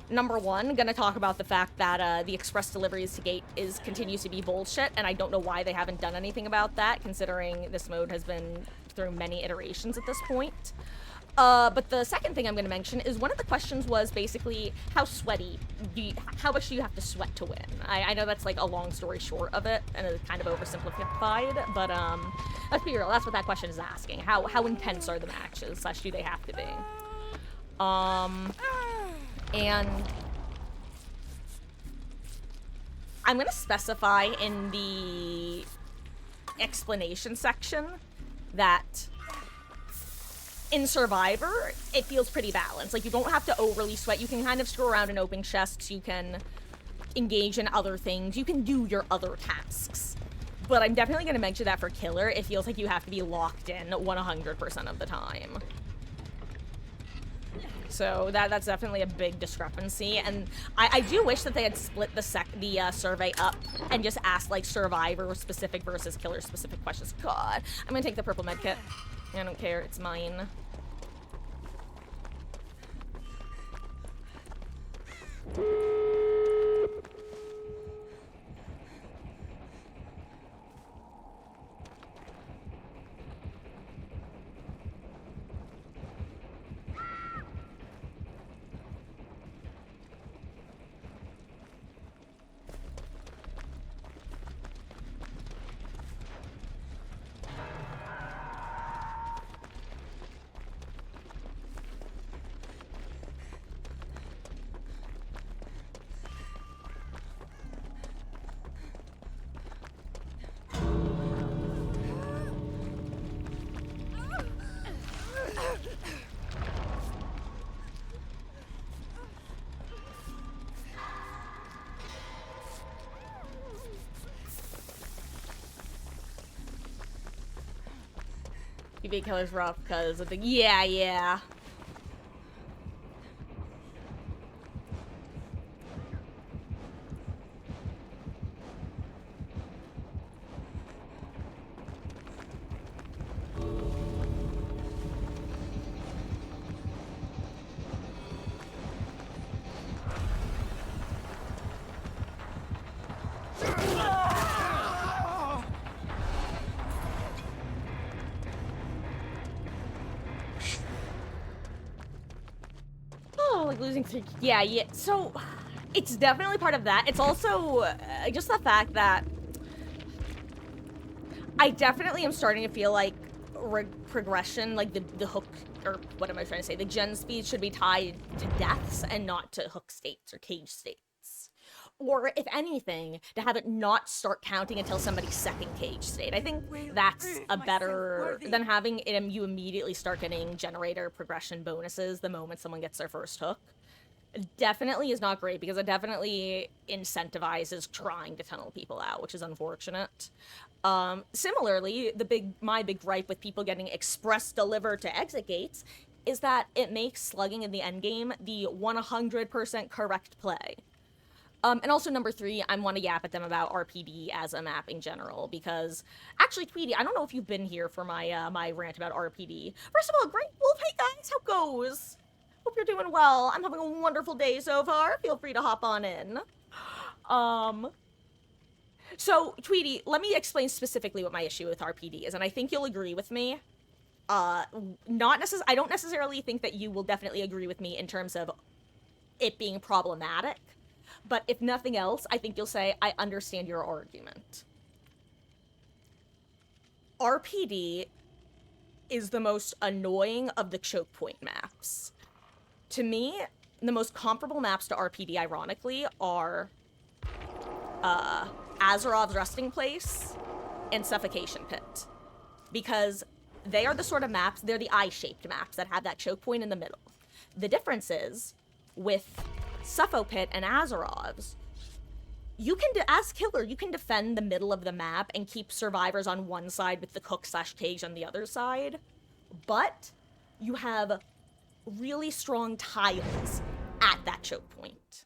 A: Number one, gonna talk about the fact that the express deliveries to gate continues to be bullshit, and I don't know why they haven't done anything about that, considering this mode has been through many iterations at this point. But the second thing I'm gonna mention is one of the questions was basically how sweaty how much do you have to sweat to win? I know that's like a long story short of it, and it's kind of oversimplified, but let's be real, that's what that question is asking. How intense are the matches, / do they have to be? And I'm gonna specify in the explanation section that in Survivor, it feels pretty balanced. Like, you don't have to overly sweat. You can kind of screw around and open chests. You can engage in other things. You can do your other tasks. But I'm definitely gonna mention that for Killer, it feels like you have to be locked in 100% of the time. So that's definitely a big discrepancy, and I do wish that they had split the survey up and just asked like Survivor specific versus Killer specific questions. God, I'm gonna take the purple med kit. I don't care, it's mine. PvP Killer's rough because of the yeah. Like losing 3. Yeah. So it's definitely part of that. It's also just the fact that I definitely am starting to feel like progression, like the hook, or what am I trying to say? The gen speed should be tied to deaths and not to hook states or cage states. Or, if anything, to have it not start counting until somebody's second cage state. I think that's a better than having you immediately start getting generator progression bonuses the moment someone gets their first hook. Definitely is not great because it definitely incentivizes trying to tunnel people out, which is unfortunate. Similarly, my big gripe with people getting express delivered to exit gates is that it makes slugging in the endgame the 100% correct play. And also number 3, I want to yap at them about RPD as a map in general, because actually, Tweety, I don't know if you've been here for my my rant about RPD. First of all, Great Wolf, hey guys, how goes? Hope you're doing well. I'm having a wonderful day so far. Feel free to hop on in. So, Tweety, let me explain specifically what my issue with RPD is, and I think you'll agree with me. I don't necessarily think that you will definitely agree with me in terms of it being problematic. But if nothing else, I think you'll say, I understand your argument. RPD is the most annoying of the choke point maps. To me, the most comparable maps to RPD, ironically, are Azerov's Resting Place and Suffocation Pit. Because they are the sort of maps, they're the eye-shaped maps that have that choke point in the middle. The difference is, with Suffo Pit and Azerov's, you can, as killer, you can defend the middle of the map and keep survivors on one side with the cook/cage on the other side, but you have really strong tiles at that choke point.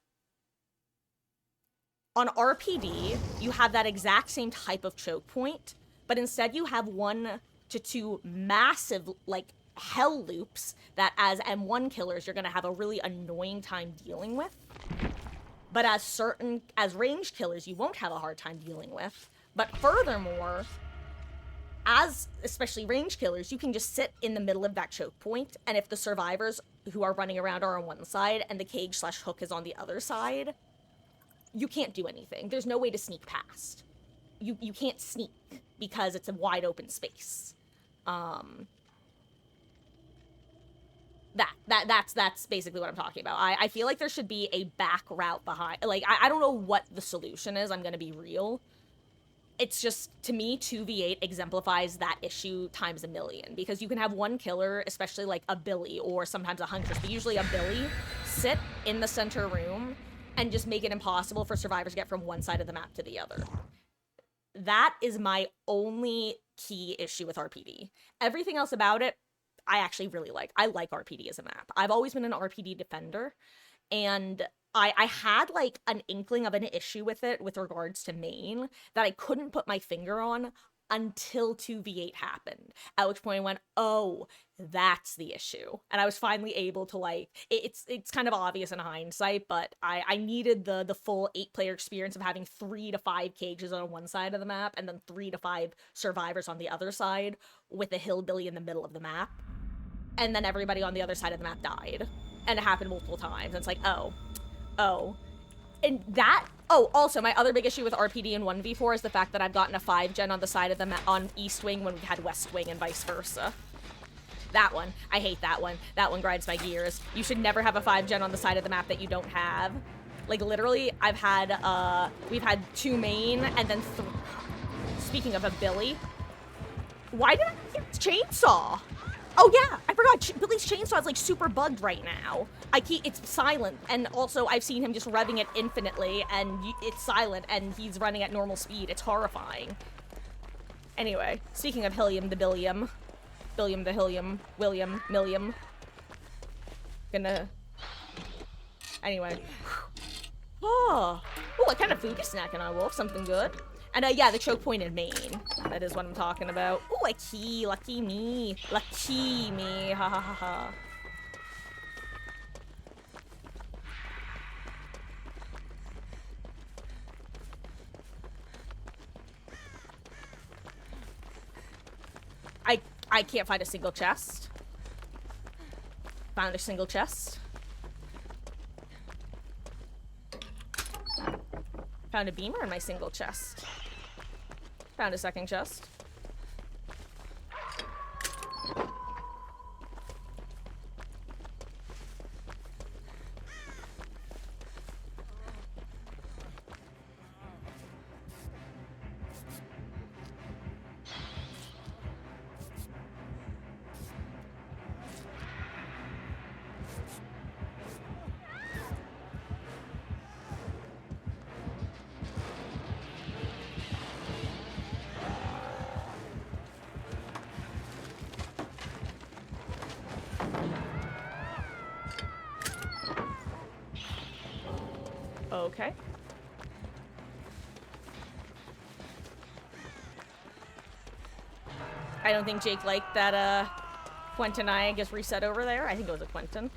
A: On RPD, you have that exact same type of choke point, but instead you have 1 to 2 massive, like, hell loops that as M1 killers you're gonna have a really annoying time dealing with. But as range killers you won't have a hard time dealing with. But furthermore, as especially range killers, you can just sit in the middle of that choke point, and if the survivors who are running around are on one side and the cage/hook is on the other side, you can't do anything. There's no way to sneak past. You can't sneak because it's a wide open space. That's basically what I'm talking about. I feel like there should be a back route behind. Like, I don't know what the solution is, I'm gonna be real. It's just, to me, 2v8 exemplifies that issue times a million. Because you can have one killer, especially like a Billy or sometimes a Huntress, but usually a Billy, sit in the center room and just make it impossible for survivors to get from one side of the map to the other. That is my only key issue with RPD. Everything else about it, I actually really like. I like RPD as a map. I've always been an RPD defender, and I had, like, an inkling of an issue with it with regards to main that I couldn't put my finger on until 2v8 happened, at which point I went, oh, that's the issue. And I was finally able to, like, it's kind of obvious in hindsight, but I needed the full 8-player experience of having 3 to 5 cages on one side of the map and then 3 to 5 survivors on the other side with a hillbilly in the middle of the map. And then everybody on the other side of the map died. And it happened multiple times. And it's like, oh. And that, also, my other big issue with RPD in 1v4 is the fact that I've gotten a 5-gen on the side of the map, on East Wing when we had West Wing and vice versa. That one. I hate that one. That one grinds my gears. You should never have a 5-gen on the side of the map that you don't have. Like, literally, we've had 2 main, and then speaking of a Billy, why did I hear chainsaw? Oh yeah, I forgot, Billy's chainsaw is like super bugged right now. It's silent, and also I've seen him just revving it infinitely, and it's silent, and he's running at normal speed. It's horrifying. Anyway, speaking of Hilliam the Billiam, Billiam the Hilliam, William, Milliam. Anyway. Oh, what kind of food you snacking on, Wolf? Something good? And yeah, the choke point in Maine. That is what I'm talking about. Ooh, a key. Lucky me. Lucky me. Ha ha ha ha. I can't find a single chest. Found a single chest. Found a beamer in my single chest. Found a second chest. Okay. I don't think Jake liked that, Quentin I guess reset over there. I think it was a Quentin.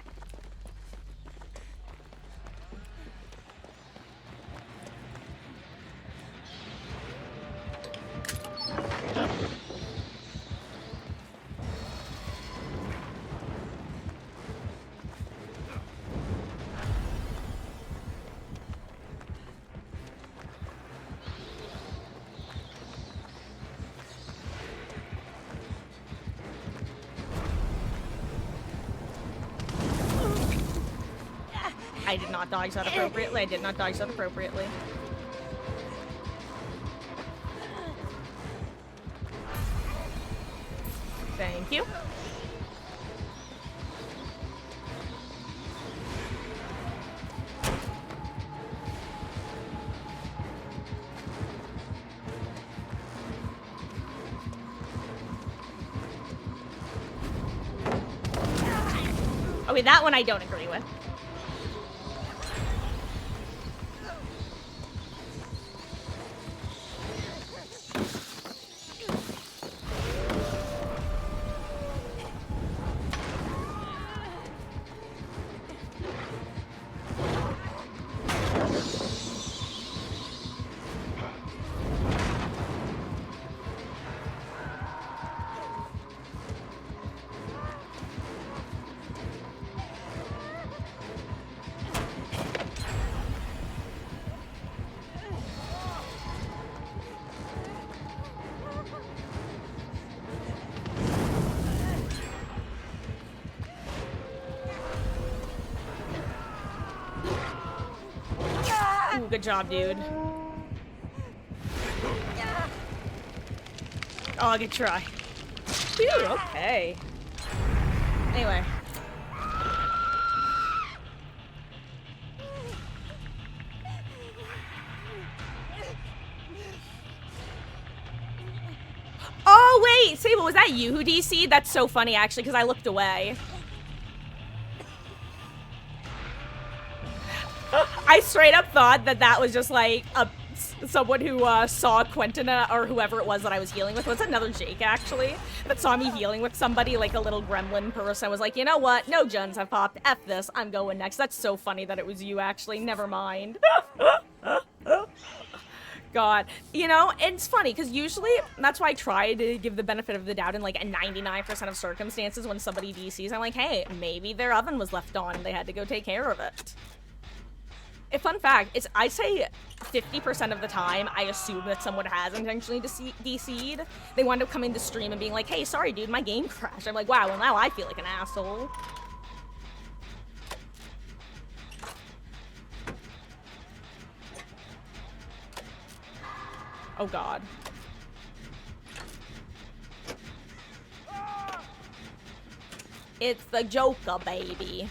A: I did not dodge that appropriately. I did not dodge that appropriately. Thank you. Okay, that one I don't agree with. Ooh, good job, dude. Oh, good try. Dude, okay. Anyway. Oh, wait! Sable, was that you who DC'd? That's so funny, actually, because I looked away. I straight up thought that that was just like someone who saw Quentin or whoever it was that I was healing with. Was it another Jake actually that saw me healing with somebody, like a little gremlin person? I was like, you know what? No Juns have popped. F this. I'm going next. That's so funny that it was you actually. Never mind. God, you know, it's funny because usually that's why I try to give the benefit of the doubt in like 99% of circumstances when somebody DCs. I'm like, hey, maybe their oven was left on and they had to go take care of it. A fun fact is, I'd say 50% of the time, I assume that someone has intentionally DC'd. They wind up coming to stream and being like, hey, sorry, dude, my game crashed. I'm like, wow, well, now I feel like an asshole. Oh, God. It's the Joker, baby.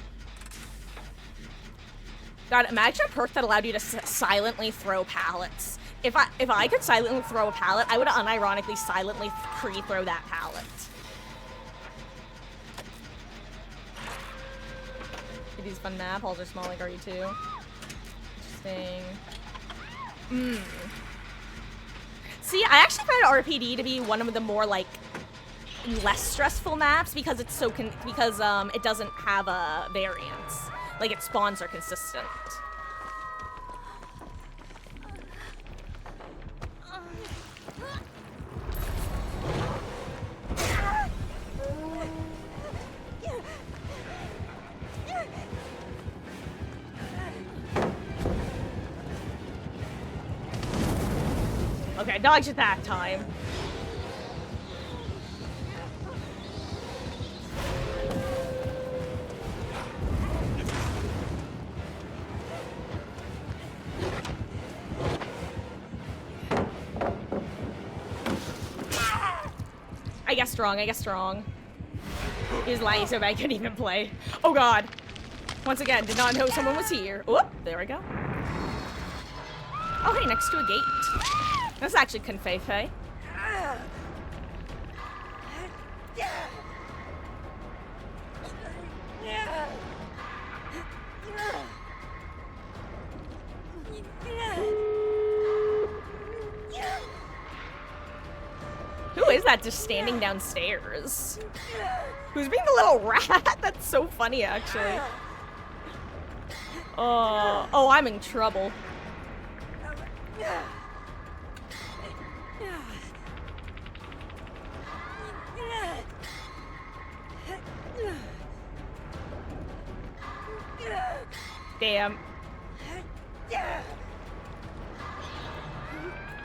A: God, imagine a perk that allowed you to silently throw pallets. If I could silently throw a pallet, I would unironically silently pre-throw that pallet. These fun map. Halls are small like RE2. Interesting. See, I actually find RPD to be one of the more like less stressful maps because it's so it doesn't have a variance. Like, its spawns are consistent. Okay, I dodged it that time. I guess strong. He was lying so bad I couldn't even play. Oh god. Once again, did not know someone was here. Oop, there we go. Oh hey, next to a gate. That's actually Confefe. Who is that just standing downstairs. Who's being the little rat? That's so funny, actually. Oh, I'm in trouble. Damn.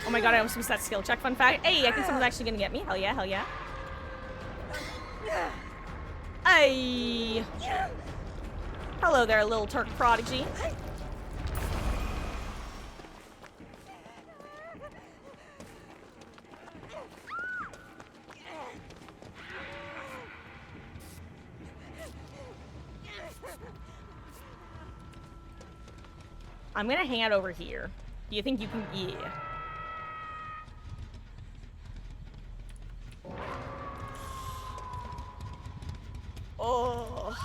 A: Oh my god, I almost missed that skill check. Fun fact. Hey, I think someone's actually gonna get me. Hell yeah, hell yeah. Hey. Hello there, little Turk prodigy. I'm gonna hang out over here. Do you think you can? Yeah. Oh.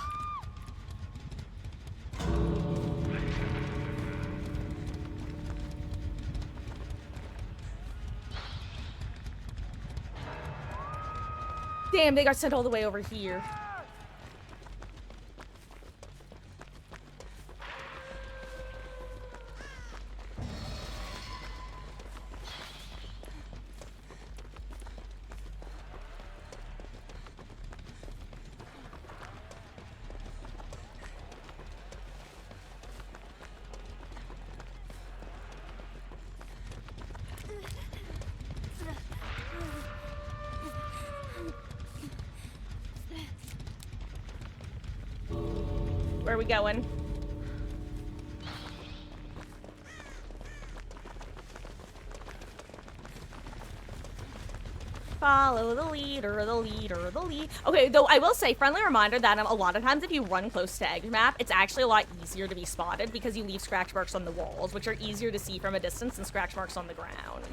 A: Damn, they got sent all the way over here. Where are we going? Follow the leader, the leader, the lead. Okay, though I will say, friendly reminder that a lot of times if you run close to edge map, it's actually a lot easier to be spotted because you leave scratch marks on the walls, which are easier to see from a distance than scratch marks on the ground.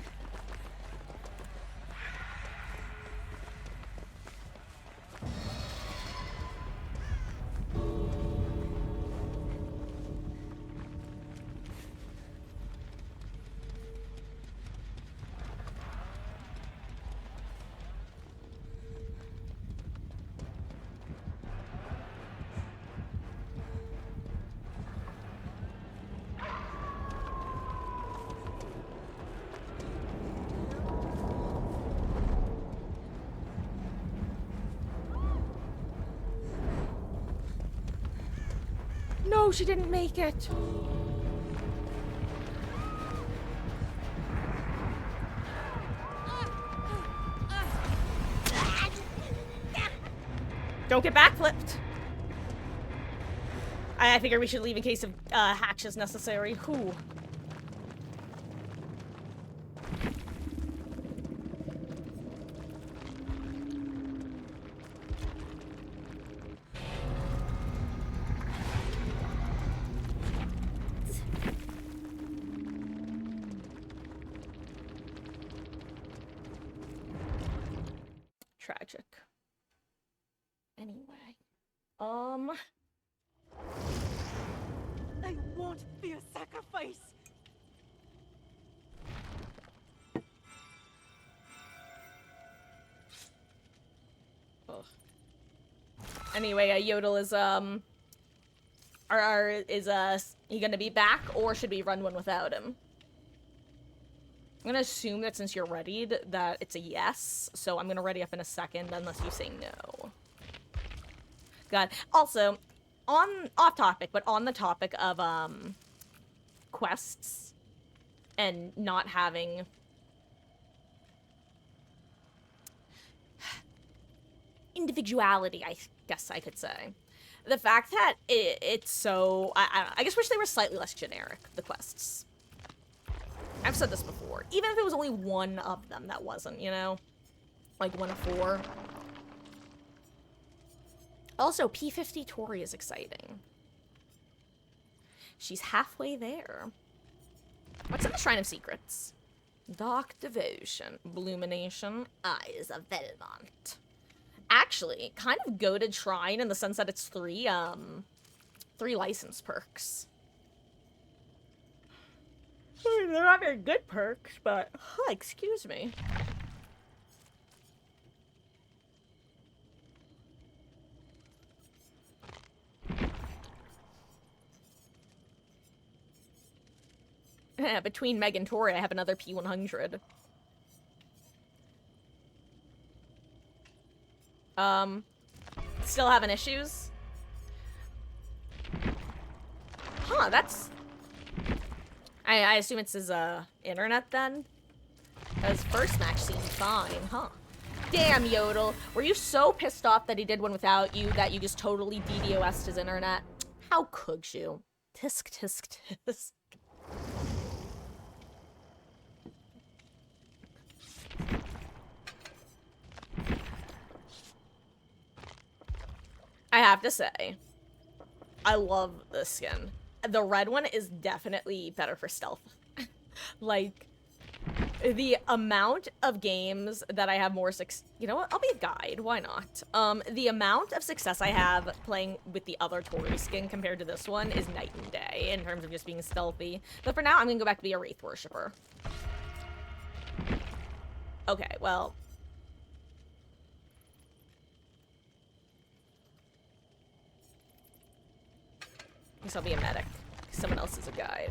A: No, she didn't make it. Don't get backflipped. I figure we should leave in case of hatch is necessary. Whew. Tragic. Anyway.
B: I won't be a sacrifice.
A: Ugh. Anyway, Yodel is is he gonna be back, or should we run one without him? I'm gonna assume that since you're readied, that it's a yes, so I'm gonna ready up in a second, unless you say no. God. Also, off topic, but on the topic of, quests, and not having... individuality, I guess I could say. The fact that it's so... I guess wish they were slightly less generic, the quests. I've said this before. Even if it was only one of them that wasn't, you know? Like 1 of 4. Also, P50 Tori is exciting. She's halfway there. What's in the Shrine of Secrets? Dark Devotion, Illumination, Eyes of Velmont. Actually, kind of goated shrine in the sense that it's 3 license perks. They're not very good perks, but... excuse me. Between Meg and Tori, I have another P100. Still having issues? Huh, that's... I assume it's his, internet then? Because first match seemed fine, huh? Damn, Yodel. Were you so pissed off that he did one without you that you just totally DDoS'd his internet? How could you? Tisk, tisk, tisk. I have to say, I love this skin. The red one is definitely better for stealth. Like, the amount of games that I have more you know what? I'll be a guide. Why not? The amount of success I have playing with the other Tori skin compared to this one is night and day in terms of just being stealthy. But for now, I'm gonna go back to be a Wraith Worshipper. Okay, well... I guess I'll be a medic. Someone else is a guide.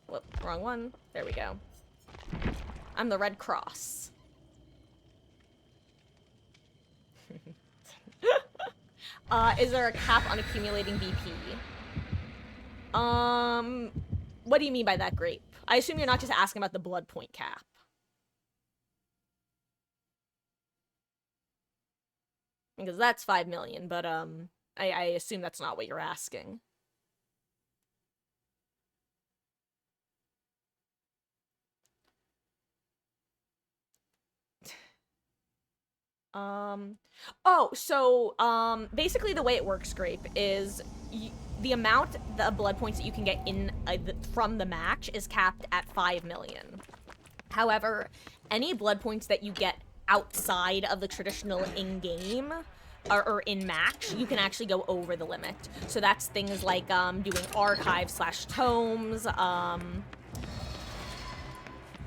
A: Whoop, wrong one. There we go. I'm the Red Cross. Is there a cap on accumulating BP? What do you mean by that, Grape? I assume you're not just asking about the blood point cap. Because that's 5 million, but, I assume that's not what you're asking. Oh, so, basically the way it works, Grape, is the amount of blood points that you can get in from the match is capped at 5 million. However, any blood points that you get outside of the traditional in-game or in match, you can actually go over the limit. So that's things like doing archive/tomes,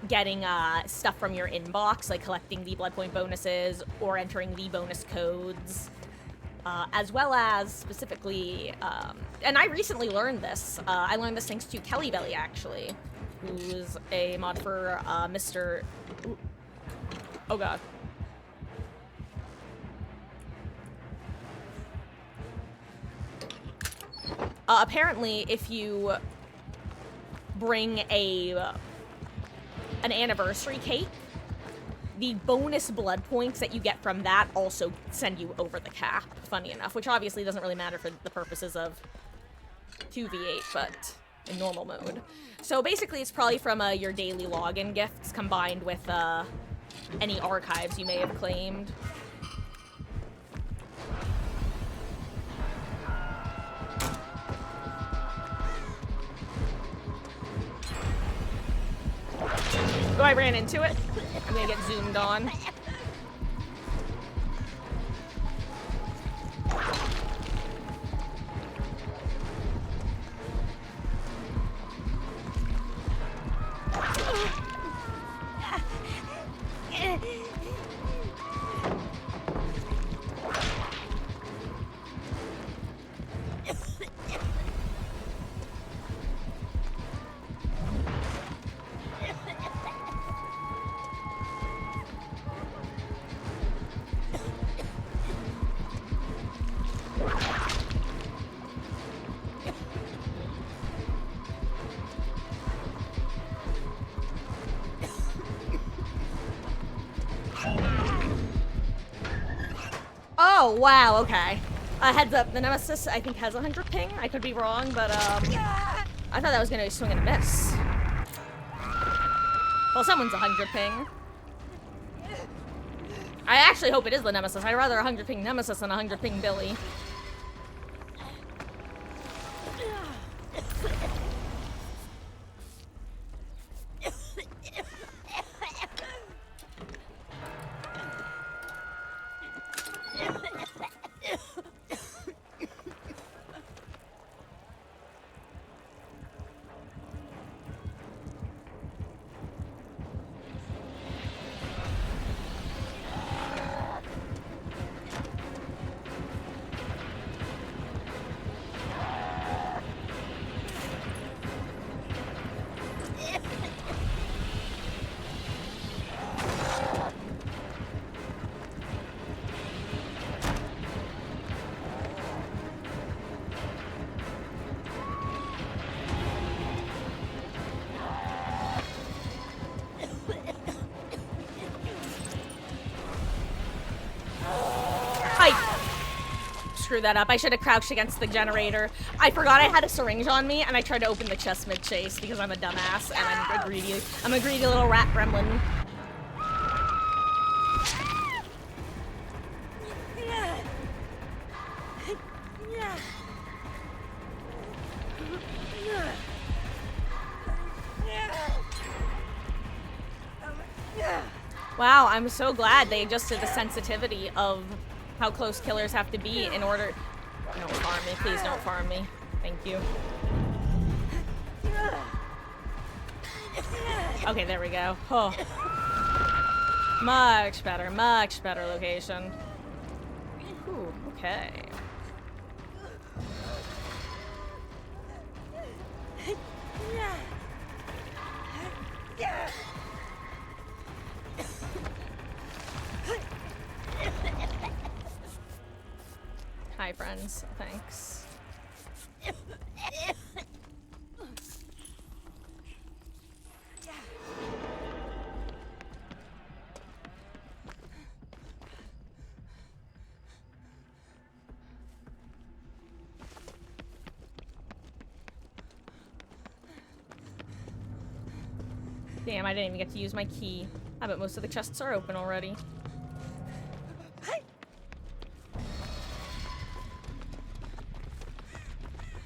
A: getting stuff from your inbox, like collecting the blood point bonuses or entering the bonus codes, as well as specifically, and I recently learned this. I learned this thanks to Kelly Belly, actually, who's a mod for Mr. Oh god. Apparently, if you bring an anniversary cake, the bonus blood points that you get from that also send you over the cap, funny enough, which obviously doesn't really matter for the purposes of 2v8, but in normal mode. So basically, it's probably from your daily login gifts combined with any archives you may have claimed. Oh, I ran into it. I'm gonna get zoomed on. Oh, wow, okay. Heads up, the Nemesis, I think, has 100 ping. I could be wrong, but, I thought that was gonna swing and a miss. Well, someone's 100 ping. I actually hope it is the Nemesis. I'd rather 100 ping Nemesis than 100 ping Billy. screwed that up. I should have crouched against the generator. I forgot I had a syringe on me, and I tried to open the chest mid-chase because I'm a dumbass and I'm a greedy little rat gremlin. Wow, I'm so glad they adjusted the sensitivity of how close killers have to be in order... Don't farm me, please don't farm me. Thank you. Okay, there we go. Oh. Much better location. Ooh, okay. Hi, friends. Thanks. Damn, I didn't even get to use my key. I bet most of the chests are open already.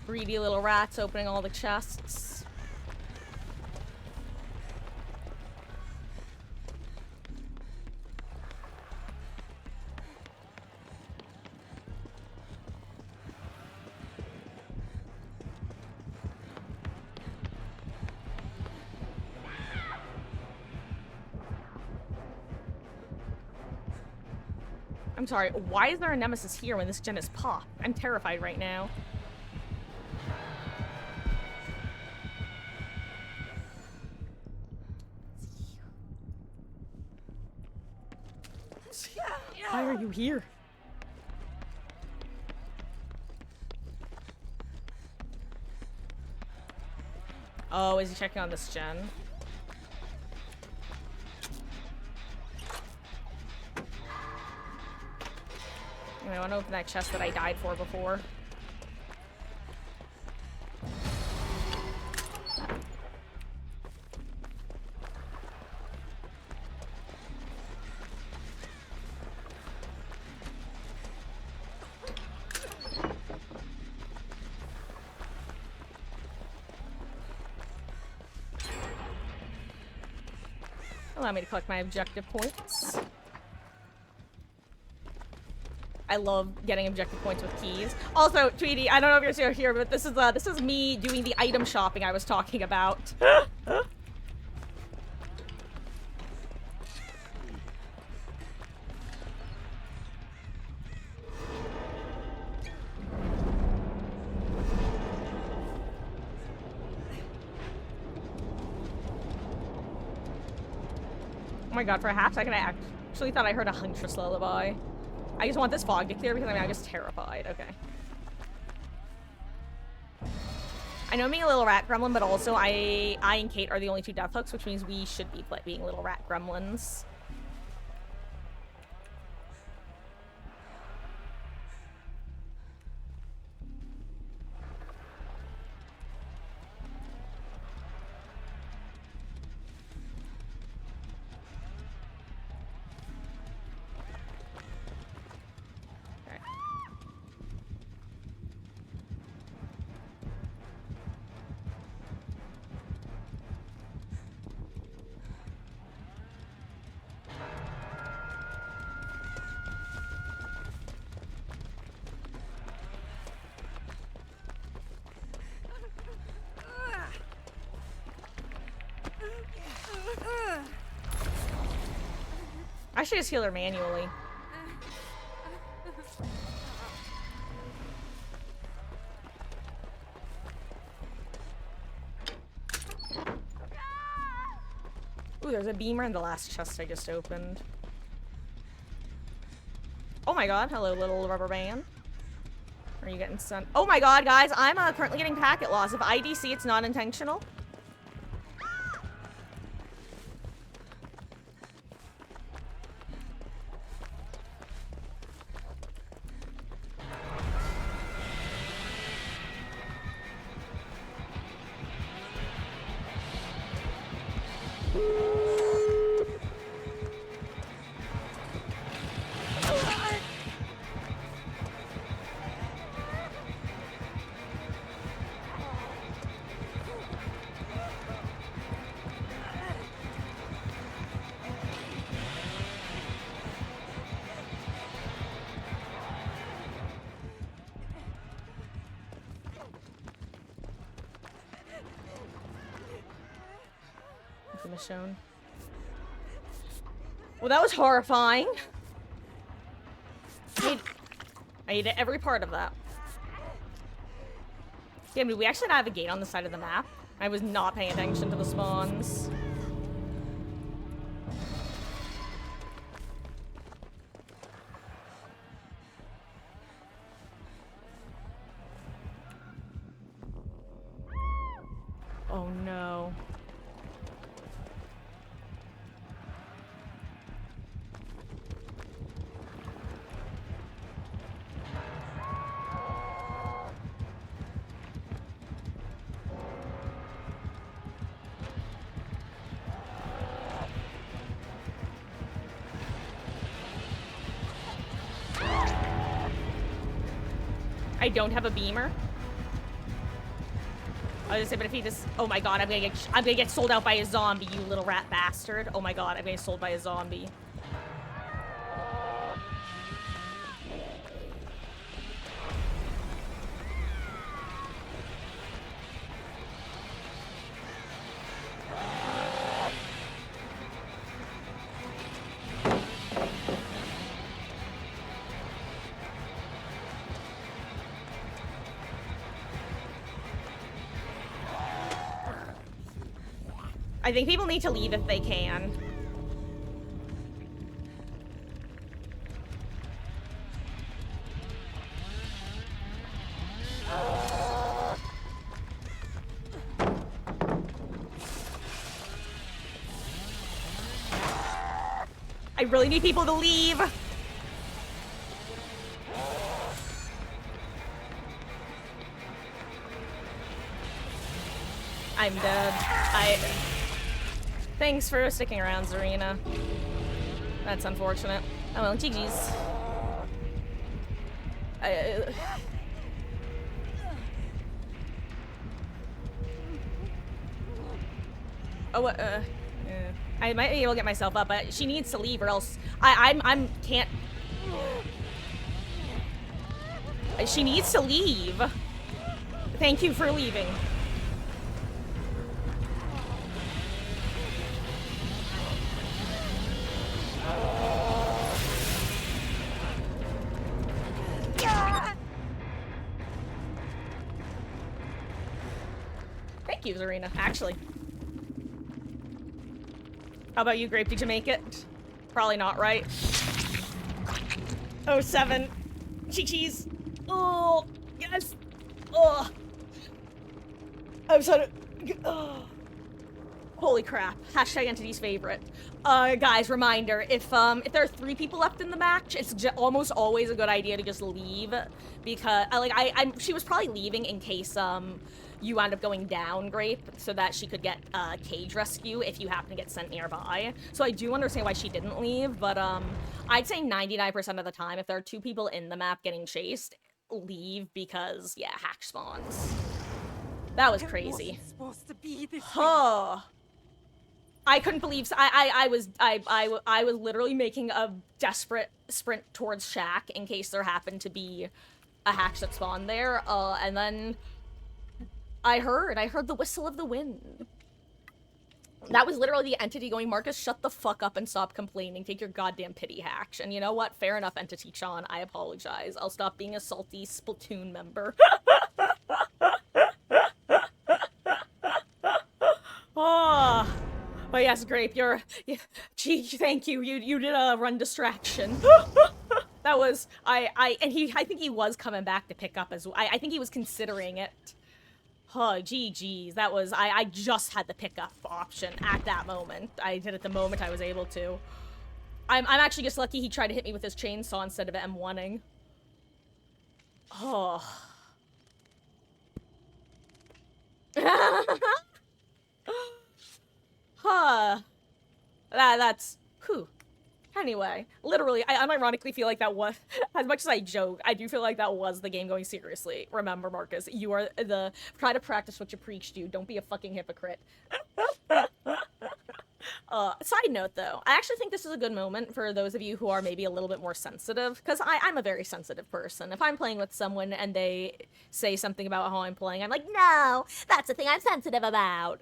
A: Greedy little rats opening all the chests. I'm sorry, why is there a nemesis here when this gen is pop? I'm terrified right now. Why are you here? Oh, is he checking on this gen? Anyway, I want to open that chest that I died for before. Allow me to collect my objective points. I love getting objective points with keys. Also, Tweety, I don't know if you're still here, but this is me doing the item shopping I was talking about. Oh my god, for a half second I actually thought I heard a Huntress lullaby. I just want this fog to clear because I'm just terrified. Okay. I know I'm being a little rat gremlin, but also I and Kate are the only two death hooks, which means we should be being little rat gremlins. I should just heal her manually. Ooh, there's a beamer in the last chest I just opened. Oh my god, hello little rubber band. Are you getting sent? Oh my god, guys, I'm currently getting packet loss. If IDC, it's not intentional. Michonne. Well, that was horrifying. I hated every part of that. Damn, did we actually have a gate on the side of the map? I was not paying attention to the spawns. Oh no. I don't have a beamer. I was gonna say, but if he just, oh my god, I'm gonna get sold out by a zombie, you little rat bastard. Oh my god, I'm gonna get sold by a zombie. I think people need to leave if they can. I really need people to leave. I'm dead. Thanks for sticking around, Zarina. That's unfortunate. Oh well, GG's. I might be able to get myself up, but she needs to leave or else I'm can't. She needs to leave. Thank you for leaving. Thank you, Zarina, actually. How about you, Grape? Did you make it? Probably not, right? Oh, 7. Cheese. Oh, yes. Oh. I'm sorry. Oh. Holy crap. Hashtag Entity's favorite. Guys, reminder, if there are 3 people left in the match, it's almost always a good idea to just leave. Because, she was probably leaving in case, you wound up going down, Grape, so that she could get cage rescue if you happen to get sent nearby. So I do understand why she didn't leave, but I'd say 99% of the time, if there are 2 people in the map getting chased, leave because, yeah, hack spawns. That was crazy.
B: It wasn't supposed to be this way.
A: Huh. I couldn't believe I was literally making a desperate sprint towards Shack in case there happened to be a hack that spawned there, and then I heard the whistle of the wind. That was literally the Entity going, Marcus, shut the fuck up and stop complaining. Take your goddamn pity hacks. And you know what? Fair enough, Entity-chan. I apologize. I'll stop being a salty Splatoon member. Oh. But yes, Grape, gee, thank you. You did a run distraction. That was, I think he was coming back to pick up as well. I think he was considering it. Oh, GG's. That was, I just had the pickup option at that moment. I did it the moment I was able to. I'm actually just lucky he tried to hit me with his chainsaw instead of M1ing. Oh. Huh. That's, whew. Anyway, literally, I unironically feel like that was, as much as I joke, I do feel like that was the game going seriously. Remember, Marcus, you are try to practice what you preach, dude. Don't be a fucking hypocrite. Side note though, I actually think this is a good moment for those of you who are maybe a little bit more sensitive, because I'm a very sensitive person. If I'm playing with someone and they say something about how I'm playing, I'm like, no, that's the thing I'm sensitive about.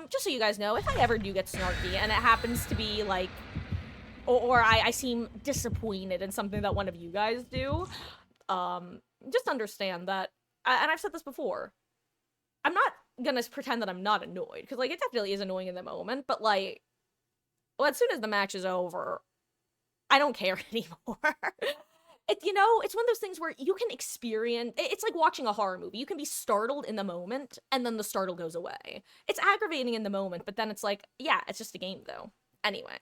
A: Just so you guys know, if I ever do get snarky and it happens to be like, or I seem disappointed in something that one of you guys do, just understand that, and I've said this before, I'm not gonna pretend that I'm not annoyed, because, like, it definitely is annoying in the moment, but, like, well, as soon as the match is over, I don't care anymore. You know, it's one of those things where you can experience, it's like watching a horror movie. You can be startled in the moment, and then the startle goes away. It's aggravating in the moment, but then it's like, yeah, it's just a game, though. Anyway,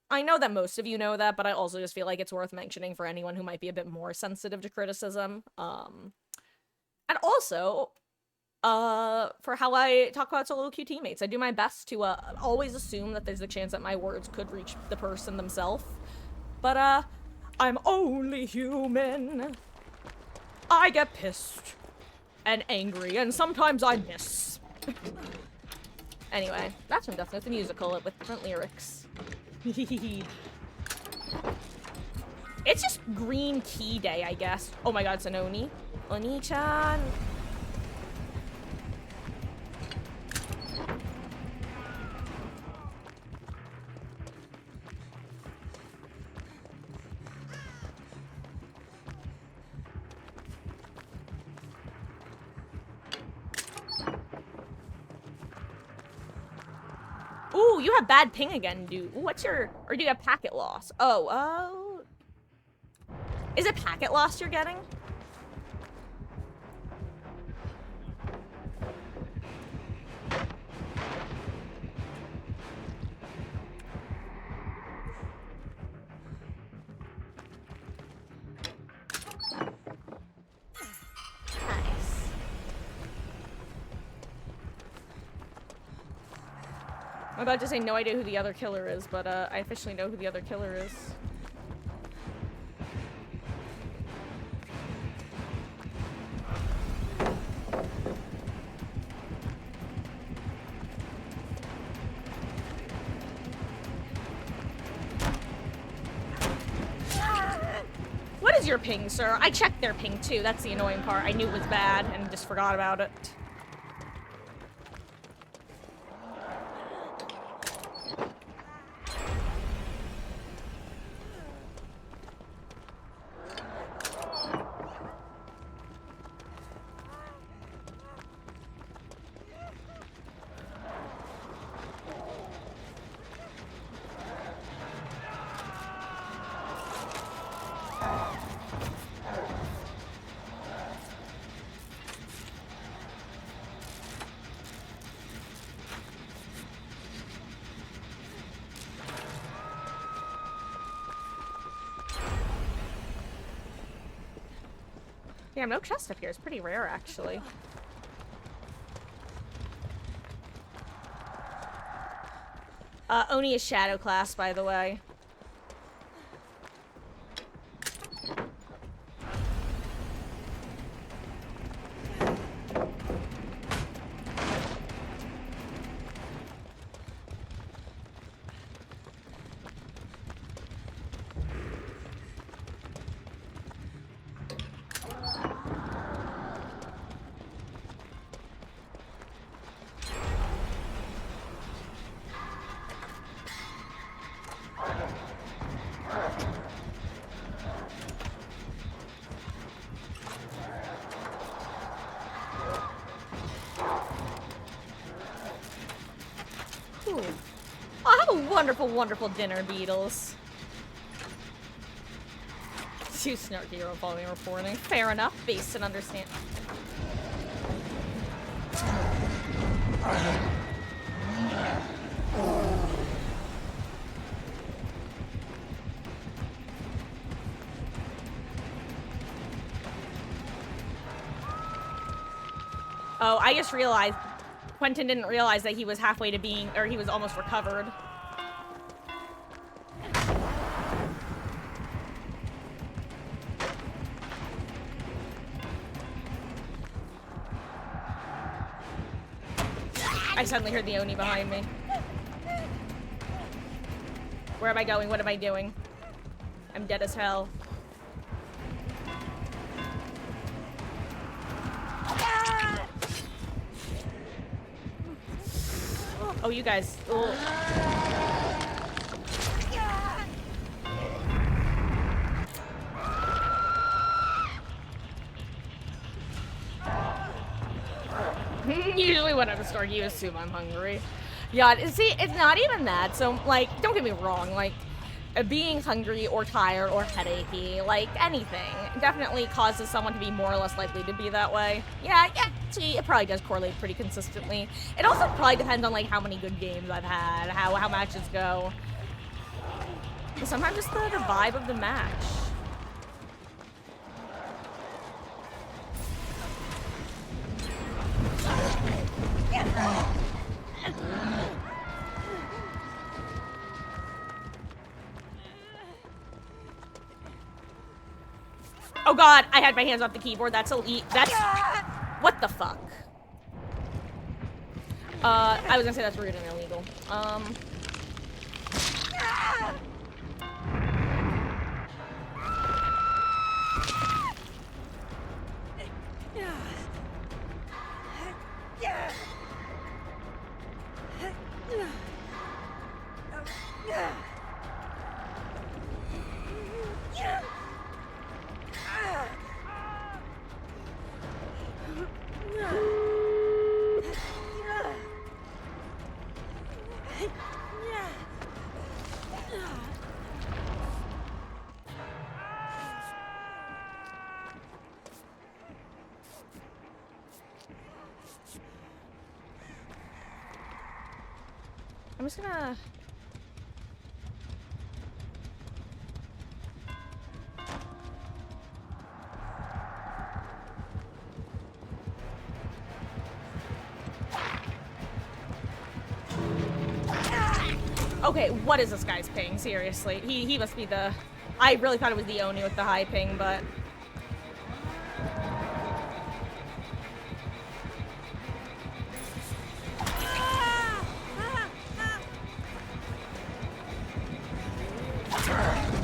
A: I know that most of you know that, but I also just feel like it's worth mentioning for anyone who might be a bit more sensitive to criticism. And also, for how I talk about solo queue teammates. I do my best to, always assume that there's a chance that my words could reach the person themselves. But, I'm only human. I get pissed and angry, and sometimes I miss. Anyway, that's from Death Note the Musical with different lyrics. It's just green key day, I guess. Oh my god, it's an Oni. Oni-chan. Ooh, you have bad ping again, dude. Ooh, what's your... Or do you have packet loss? Oh. Is it packet loss you're getting? Nice. I'm about to say no idea who the other killer is, but I officially know who the other killer is. What is your ping, sir? I checked their ping too. That's the annoying part. I knew it was bad and just forgot about it. Damn, no chest up here. It's pretty rare, actually. Oni is Shadow class, by the way. Ooh. Oh, have a wonderful, wonderful dinner, Beatles. Too snarky or following reporting. Fair enough, based and understand. Oh, I just realized Quentin didn't realize that he was halfway to being, or he was almost recovered. I suddenly heard the Oni behind me. Where am I going? What am I doing? I'm dead as hell. Oh, you guys. Usually when I'm starting, you assume I'm hungry. Yeah, see, it's not even that. So, like, don't get me wrong. Like, being hungry or tired or headachy, like, anything, definitely causes someone to be more or less likely to be that way. Yeah, see, it probably does correlate pretty consistently. It also probably depends on, like, how many good games I've had, how matches go. But sometimes just the vibe of the match. Oh god, I had my hands off the keyboard. That's elite. That's... What the fuck? I was gonna say that's rude and illegal. I'm just gonna... Okay, what is this guy's ping? Seriously. He must be the... I really thought it was the Oni with the high ping, but...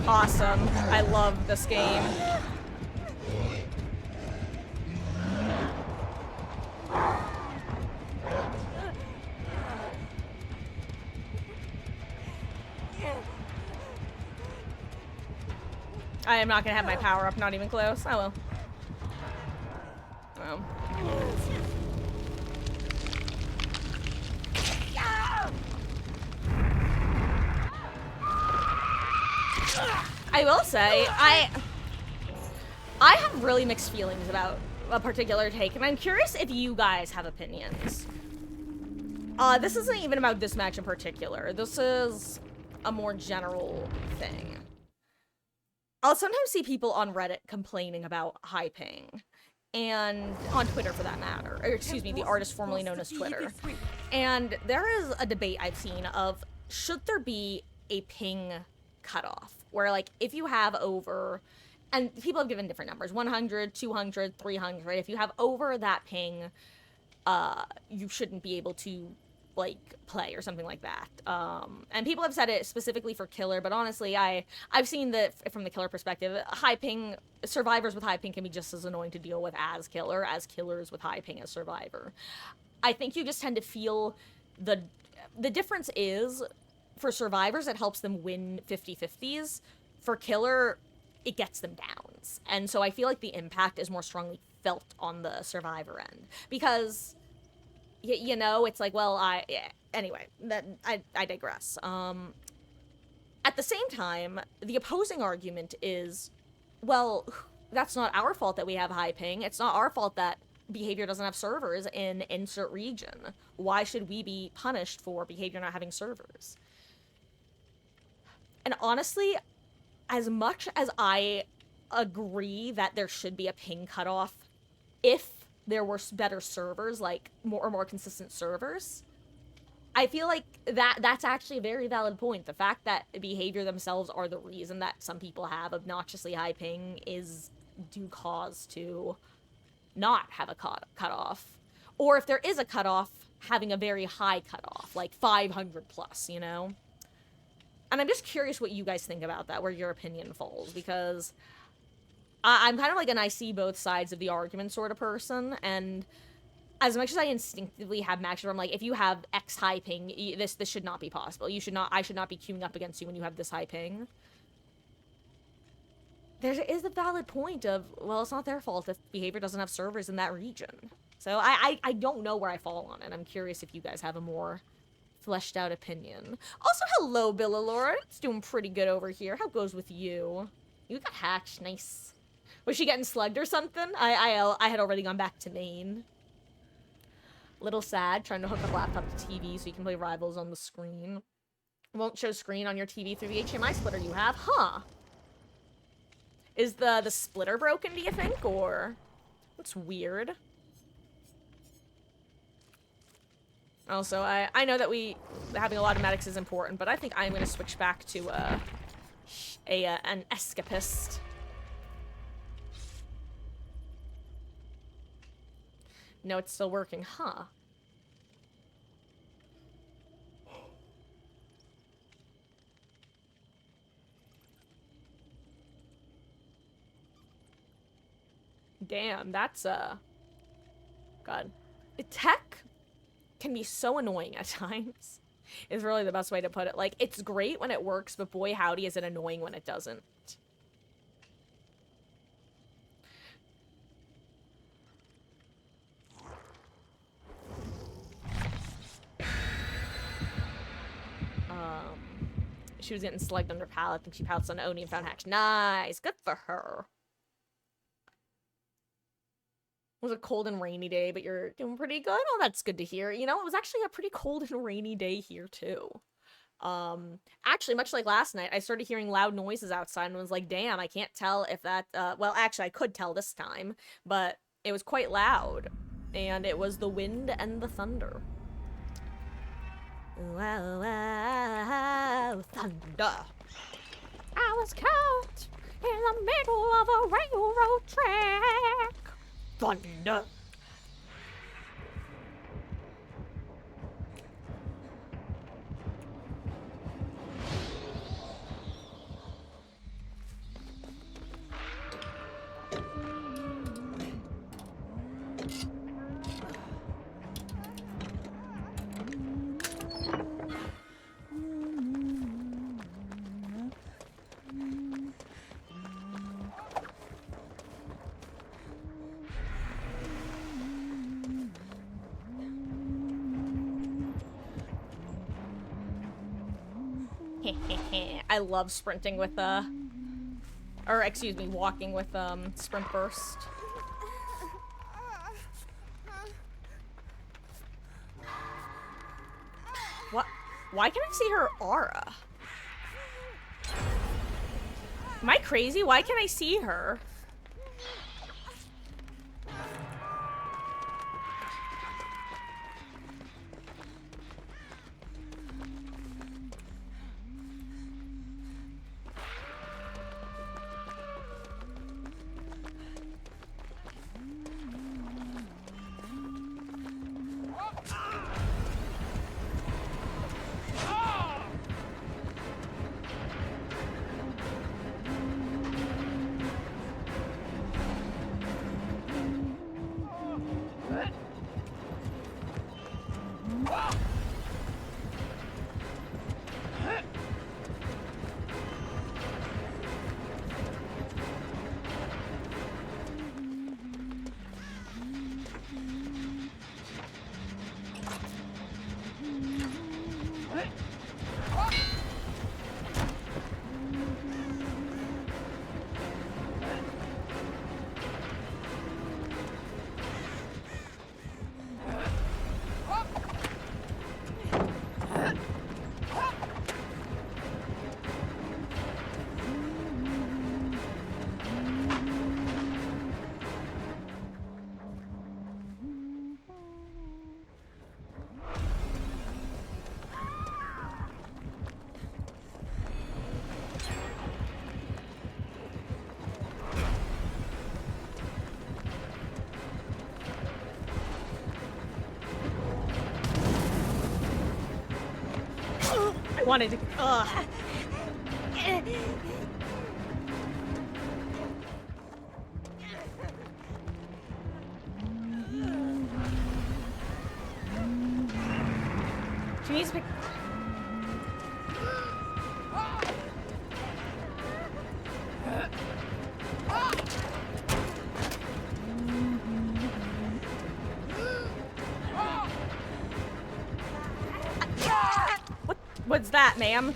A: Awesome. I love this game. I am not gonna have my power up, not even close. Oh well. Oh. I will say, I have really mixed feelings about a particular take, and I'm curious if you guys have opinions. This isn't even about this match in particular. This is a more general thing. I'll sometimes see people on Reddit complaining about high ping, and on Twitter for that matter, or excuse me, the artist formerly known as Twitter. And there is a debate I've seen of, should there be a ping cutoff? Where, like, if you have over, and people have given different numbers, 100, 200, 300, if you have over that ping, you shouldn't be able to, like, play or something like that. And people have said it specifically for Killer, but honestly, I've seen that from the Killer perspective, high ping, survivors with high ping can be just as annoying to deal with as killers with high ping as survivor. I think you just tend to feel the difference is, for survivors, it helps them win 50-50s. For Killer, it gets them downs. And so I feel like the impact is more strongly felt on the survivor end. Because, you know, it's like, well, anyway, I digress. At the same time, the opposing argument is, well, that's not our fault that we have high ping. It's not our fault that Behavior doesn't have servers in insert region. Why should we be punished for Behavior not having servers? And honestly, as much as I agree that there should be a ping cutoff, if there were better servers, like more consistent servers, I feel like that's actually a very valid point. The fact that Behavior themselves are the reason that some people have obnoxiously high ping is due cause to not have a cutoff. Or if there is a cutoff, having a very high cutoff, like 500 plus, you know? And I'm just curious what you guys think about that, where your opinion falls, because I'm kind of like an I see both sides of the argument sort of person, and as much as I instinctively have matches where I'm like, if you have X high ping, this should not be possible. I should not be queuing up against you when you have this high ping. There is a valid point of, well, it's not their fault if behavior doesn't have servers in that region. So I don't know where I fall on it. I'm curious if you guys have a more fleshed out opinion. Also, hello, Billalora. It's doing pretty good over here. How goes with you? You got hatched. Nice. Was she getting slugged or something? I had already gone back to main. Little sad, trying to hook up laptop to TV so you can play Rivals on the screen. Won't show screen on your TV through the HDMI splitter you have, huh? Is the splitter broken, do you think, or? That's weird. Also, I know that having a lot of medics is important, but I think I'm gonna switch back to an escapist. No, it's still working, huh? Damn, that's, God. Tech can be so annoying at times. Is really the best way to put it. Like, it's great when it works, but boy howdy is it annoying when it doesn't. She was getting slugged under pallet, and she pounced on Oni and found Hatch. Nice! Good for her. It was a cold and rainy day, but you're doing pretty good? Oh, that's good to hear. You know, it was actually a pretty cold and rainy day here, too. Actually, much like last night, I started hearing loud noises outside and was like, damn, I can't tell if that, well, actually, I could tell this time, but it was quite loud, and it was the wind and the thunder. Wow, wow, thunder. I was caught in the middle of a railroad track. Thunder. I love sprinting with, or excuse me, walking with, sprint burst. What? Why can I see her aura? Am I crazy? Why can I see her? I wanted to. Ugh. She needs to pick. What's that, ma'am?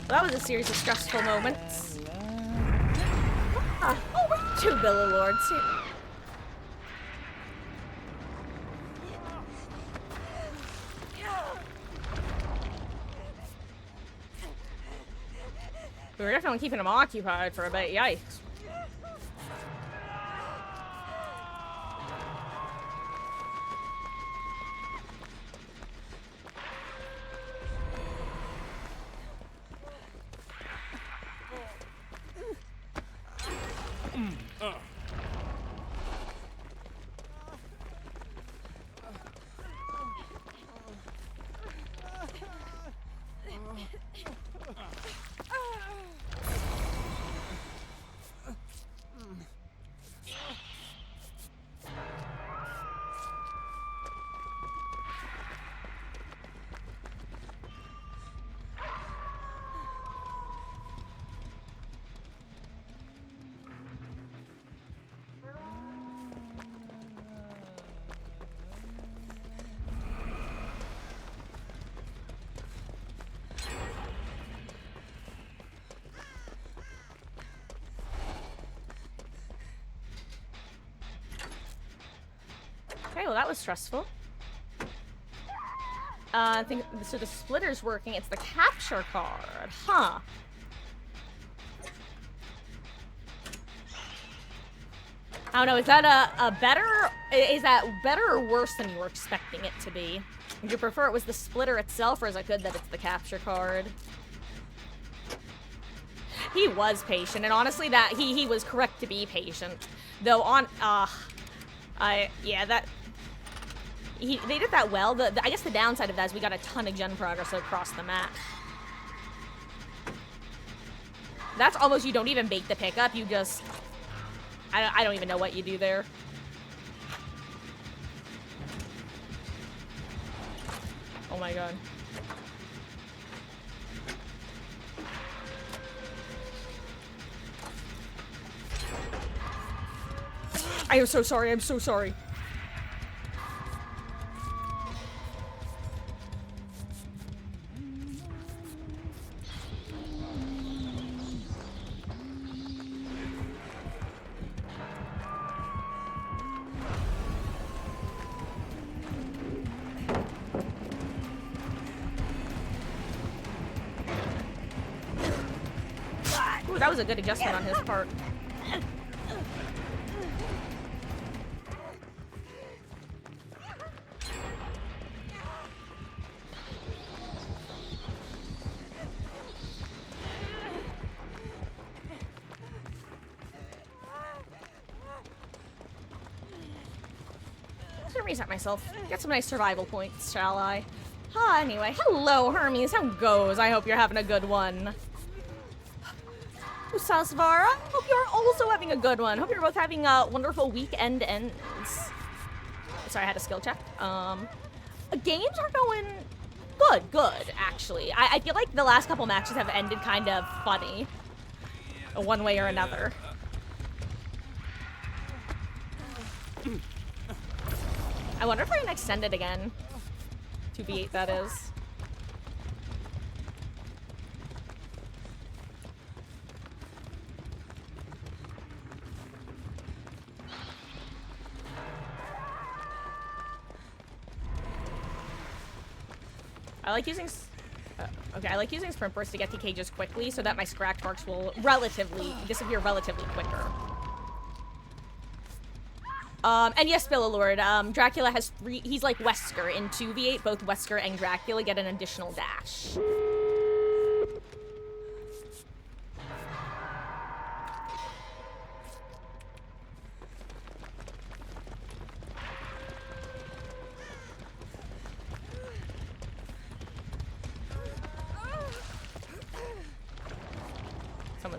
A: That was a series of stressful moments. Ah, oh, we're two Billow Lords here. We were definitely keeping him occupied for a bit. Yikes. Okay, well that was stressful. I think so. The splitter's working. It's the capture card, huh? I don't know. Is that a better? Is that better or worse than you were expecting it to be? Would you prefer it was the splitter itself, or is it good that it's the capture card? He was patient, and honestly, that he was correct to be patient. Though on they did that well. I guess the downside of that is we got a ton of gen progress across the map. That's almost, you don't even bait the pickup, you just... I don't even know what you do there. Oh my god. I am so sorry, I'm so sorry. Ooh, that was a good adjustment on his part. I'm gonna reset myself. Get some nice survival points, shall I? Anyway, hello Hermes, how goes? I hope you're having a good one. Sasvara, hope you're also having a good one. Hope you're both having a wonderful weekend ends. Sorry, I had a skill check. Games are going good, actually. I feel like the last couple matches have ended kind of funny. One way or another. I wonder if I can extend it again. 2v8, that is. I like using... okay, I like using Sprint Burst to get to cages quickly so that my scratch marks will disappear relatively quicker. And yes, Philolord, Dracula has 3... He's like Wesker in 2v8. Both Wesker and Dracula get an additional dash.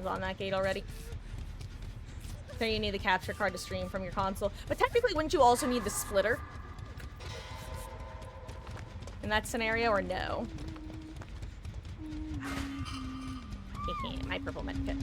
A: was on that gate already. So you need the capture card to stream from your console. But technically, wouldn't you also need the splitter? In that scenario, or no? My purple medkit.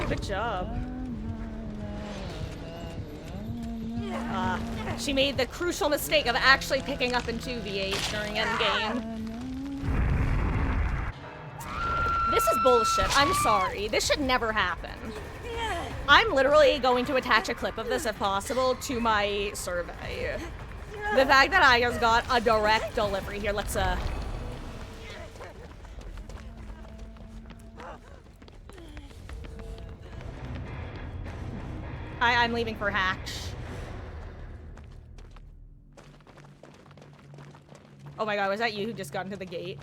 A: Good job. She made the crucial mistake of actually picking up in 2v8 during endgame. This is bullshit. I'm sorry. This should never happen. I'm literally going to attach a clip of this, if possible, to my survey. The fact that I just got a direct delivery here. Let's, I'm leaving for Hatch. Oh my god, was that you who just got into the gate?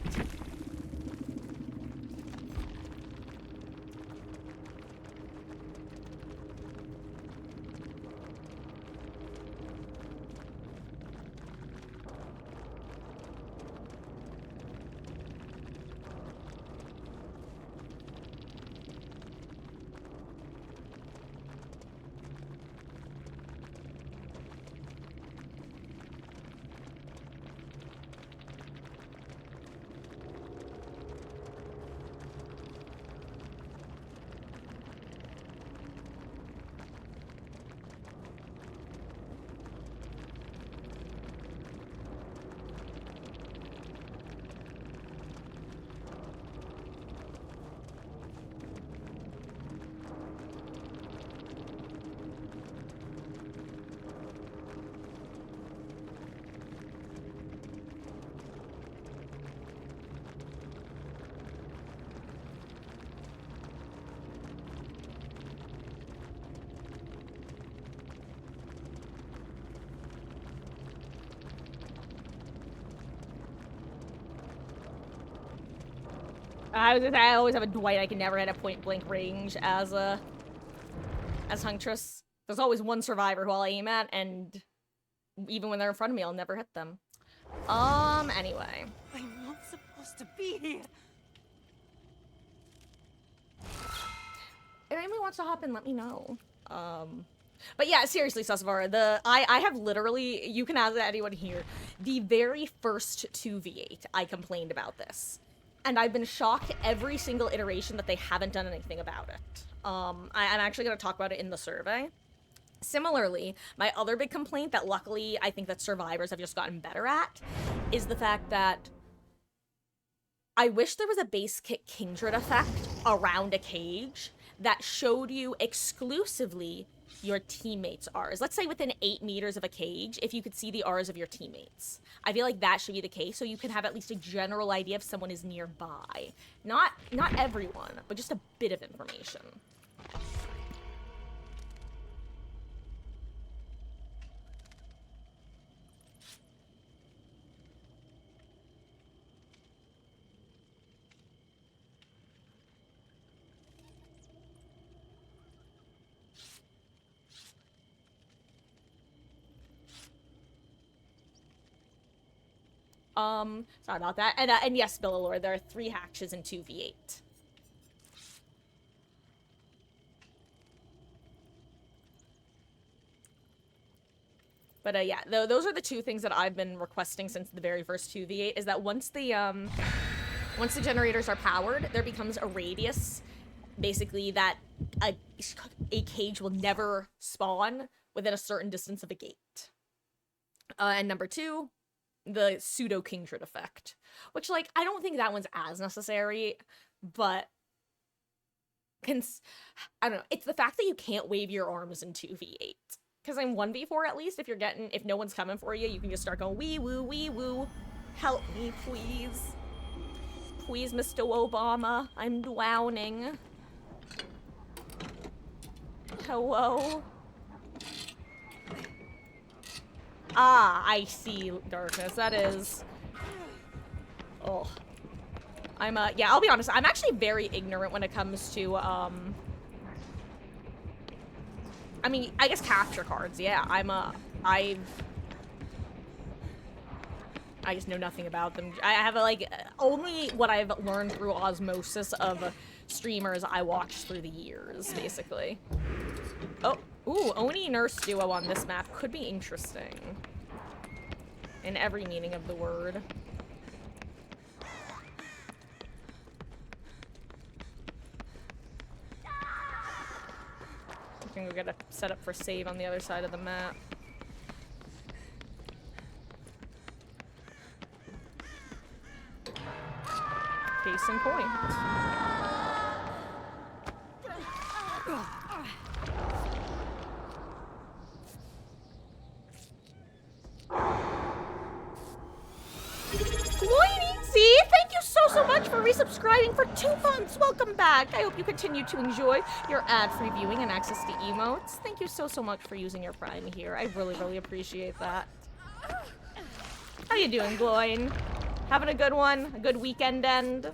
A: I always have a Dwight I can never hit at point blank range as Huntress. There's always one survivor who I'll aim at, and even when they're in front of me, I'll never hit them. Anyway.
B: I'm not supposed to be here.
A: If anyone wants to hop in, let me know. But yeah, seriously, Susavara, I have literally, you can ask anyone here, the very first 2v8, I complained about this. And I've been shocked every single iteration that they haven't done anything about it. I'm actually going to talk about it in the survey. Similarly, my other big complaint that luckily I think that survivors have just gotten better at is the fact that I wish there was a base kit Kindred effect around a cage that showed you exclusively your teammates' Rs. Let's say within 8 meters of a cage, if you could see the Rs of your teammates. I feel like that should be the case, so you can have at least a general idea if someone is nearby. Not everyone, but just a bit of information. Sorry about that. And yes, Billalore, there are 3 hatches and 2 V8. But yeah, those are the 2 things that I've been requesting since the very first 2 V8, is that once the generators are powered, there becomes a radius, basically, that a cage will never spawn within a certain distance of a gate. And number 2, the pseudo Kindred effect, which, like, I don't think that one's as necessary, but I don't know, it's the fact that you can't wave your arms in 2v8. Because in 1v4, at least, if no one's coming for you, you can just start going wee woo. Help me, please. Please, Mr. Obama. I'm drowning. Hello? Ah, I see, Darkness. That is... Oh. Yeah, I'll be honest. I'm actually very ignorant when it comes to, I mean, I guess capture cards, yeah. I just know nothing about them. I have, like, only what I've learned through osmosis of streamers I watched through the years, basically. Oh, ooh, Oni Nurse duo on this map could be interesting. In every meaning of the word. I think we gotta set up for save on the other side of the map. Case in point. See, thank you so much for resubscribing for 2 months. Welcome back. I hope you continue to enjoy your ad-free viewing and access to emotes. Thank you so much for using your Prime here. I really appreciate that. How you doing, Gloin? Having a good one? A good weekend end?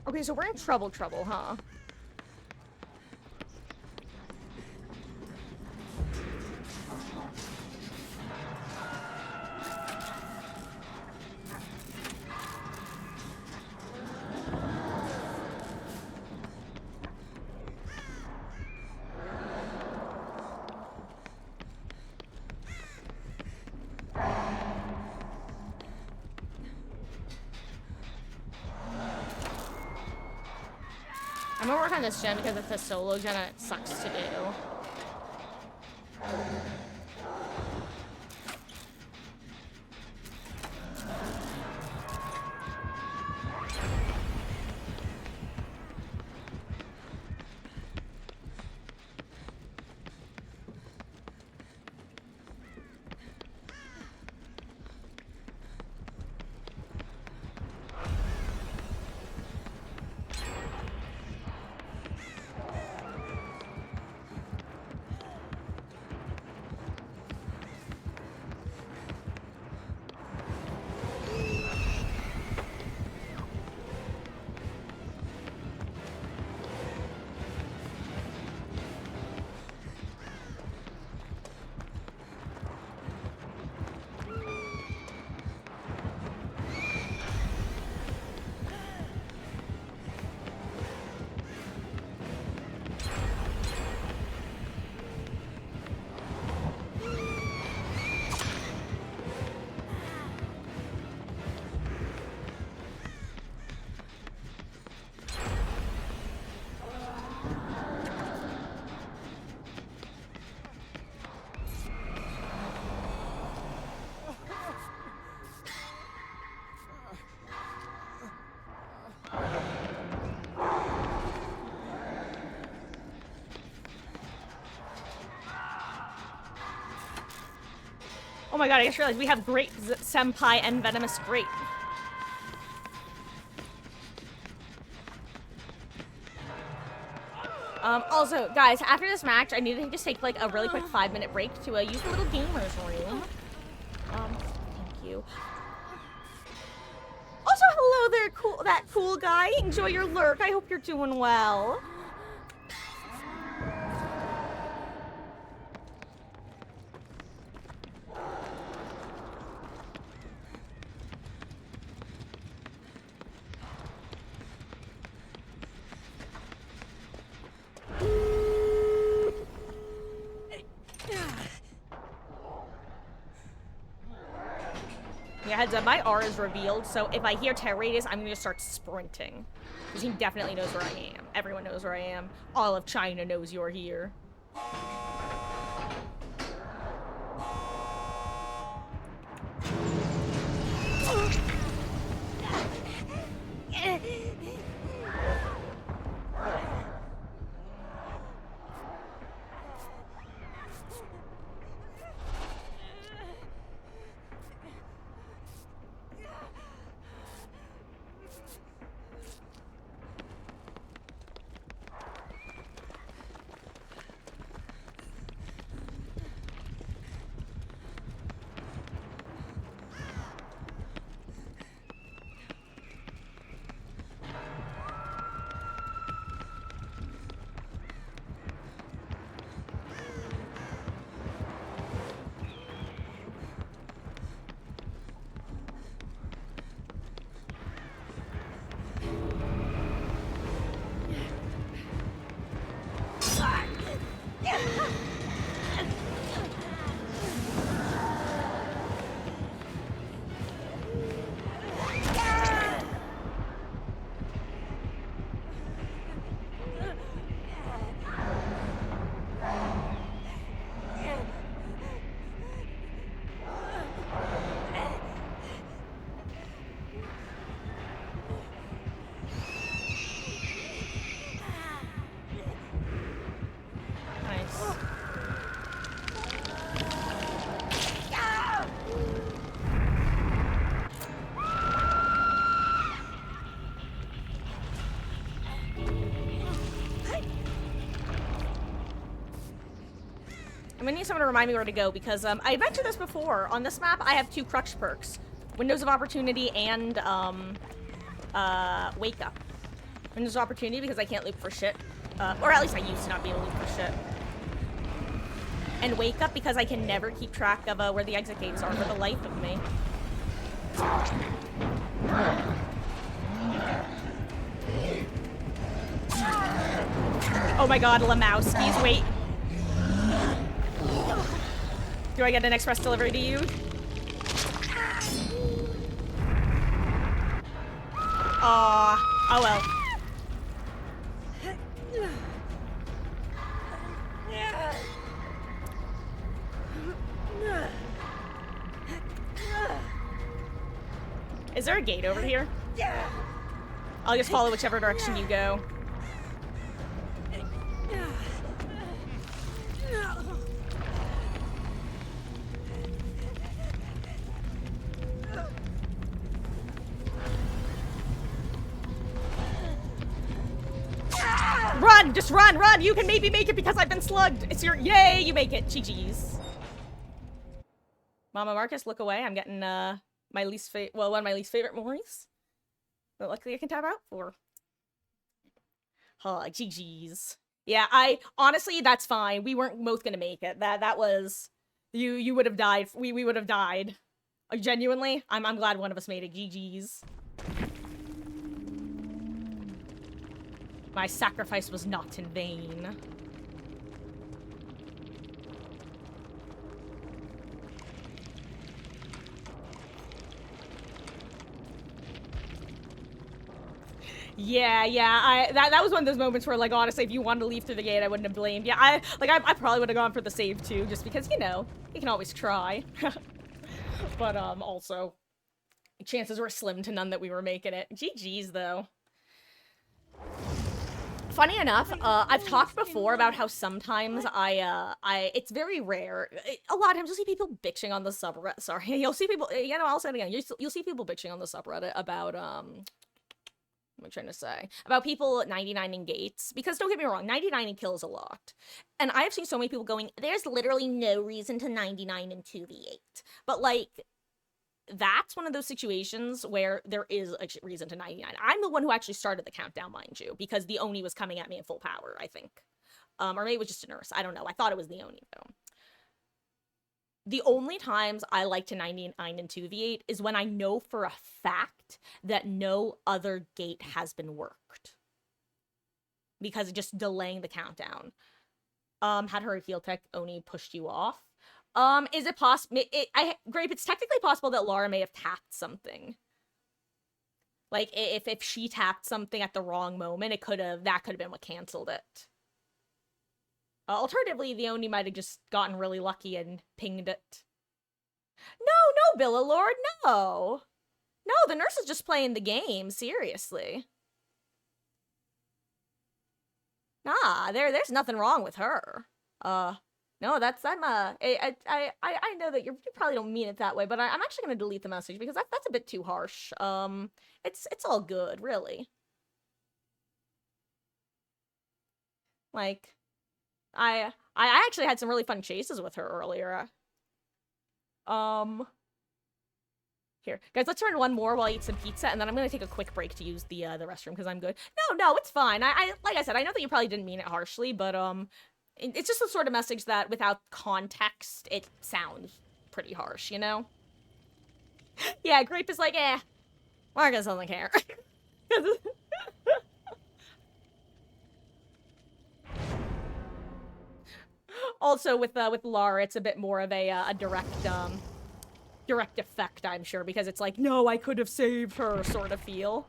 A: Okay, so we're in trouble, huh? gonna work on this gen because it's a solo gen and it sucks to do. Oh my god, I just realized we have Great Senpai and Venomous Great. Also, guys, after this match, I need to just take like a really quick 5-minute break to use the little gamer's room. Thank you. Also, hello there, that cool guy. Enjoy your lurk. I hope you're doing well. Yeah, heads up, my R is revealed, so if I hear Terror Radius, I'm gonna start sprinting. Because he definitely knows where I am. Everyone knows where I am. All of China knows you're here. I'm gonna need someone to remind me where to go because I mentioned this before. On this map, I have 2 crutch perks. Windows of Opportunity and Wake Up. Windows of Opportunity because I can't loop for shit. Or at least I used to not be able to loop for shit. And Wake Up because I can never keep track of where the exit gates are for the life of me. Oh my god, Lamowski's, wait. Do I get an express delivery to you? Aw. Oh well. Is there a gate over here? I'll just follow whichever direction you go. Run! Just run! Run! You can maybe make it because I've been slugged! It's your- Yay! You make it! GG's. Mama Marcus, look away. I'm getting, my least one of my least favorite memories. But luckily I can tap out for. Oh, GG's. Yeah, honestly, that's fine. We weren't both gonna make it. That was... You would have died. We would have died. Genuinely, I'm glad one of us made it. GG's. My sacrifice was not in vain. Yeah, that was one of those moments where, like, honestly, if you wanted to leave through the gate, I wouldn't have blamed. Yeah, I probably would have gone for the save, too, just because, you know, you can always try. But, also, chances were slim to none that we were making it. GG's, though. Funny enough, I've talked before about how sometimes it's very rare. A lot of times you'll see people bitching on the subreddit. Sorry, you'll see people, you know, I'll say it again. You'll see people bitching on the subreddit about, what am I trying to say? About people 99ing gates. Because don't get me wrong, 99ing kills a lot. And I have seen so many people going, there's literally no reason to 99 in 2v8. But, like, that's one of those situations where there is a reason to 99. I'm the one who actually started the countdown, mind you, because the Oni was coming at me in full power, I think. Or maybe it was just a nurse. I don't know. I thought it was the Oni, though. The only times I like to 99 in 2v8 is when I know for a fact that no other gate has been worked. Because it's just delaying the countdown. Had her heal tech Oni pushed you off? Is it possible? Grape, it's technically possible that Lara may have tapped something. Like, if she tapped something at the wrong moment, that could have been what canceled it. Alternatively, the Oni might have just gotten really lucky and pinged it. No, Billalord, no! No, the nurse is just playing the game, seriously. Nah, there's nothing wrong with her. No, I know that you probably don't mean it that way, but I'm actually gonna delete the message because that's a bit too harsh. It's all good, really. Like, I actually had some really fun chases with her earlier. Here, guys, let's run one more while I eat some pizza, and then I'm gonna take a quick break to use the restroom because I'm good. No, it's fine. Like I said, I know that you probably didn't mean it harshly, but it's just the sort of message that, without context, it sounds pretty harsh, you know? Yeah, Grape is like, Marcus doesn't care. Also, with Lara, it's a bit more of a direct effect, I'm sure, because it's like, no, I could have saved her sort of feel.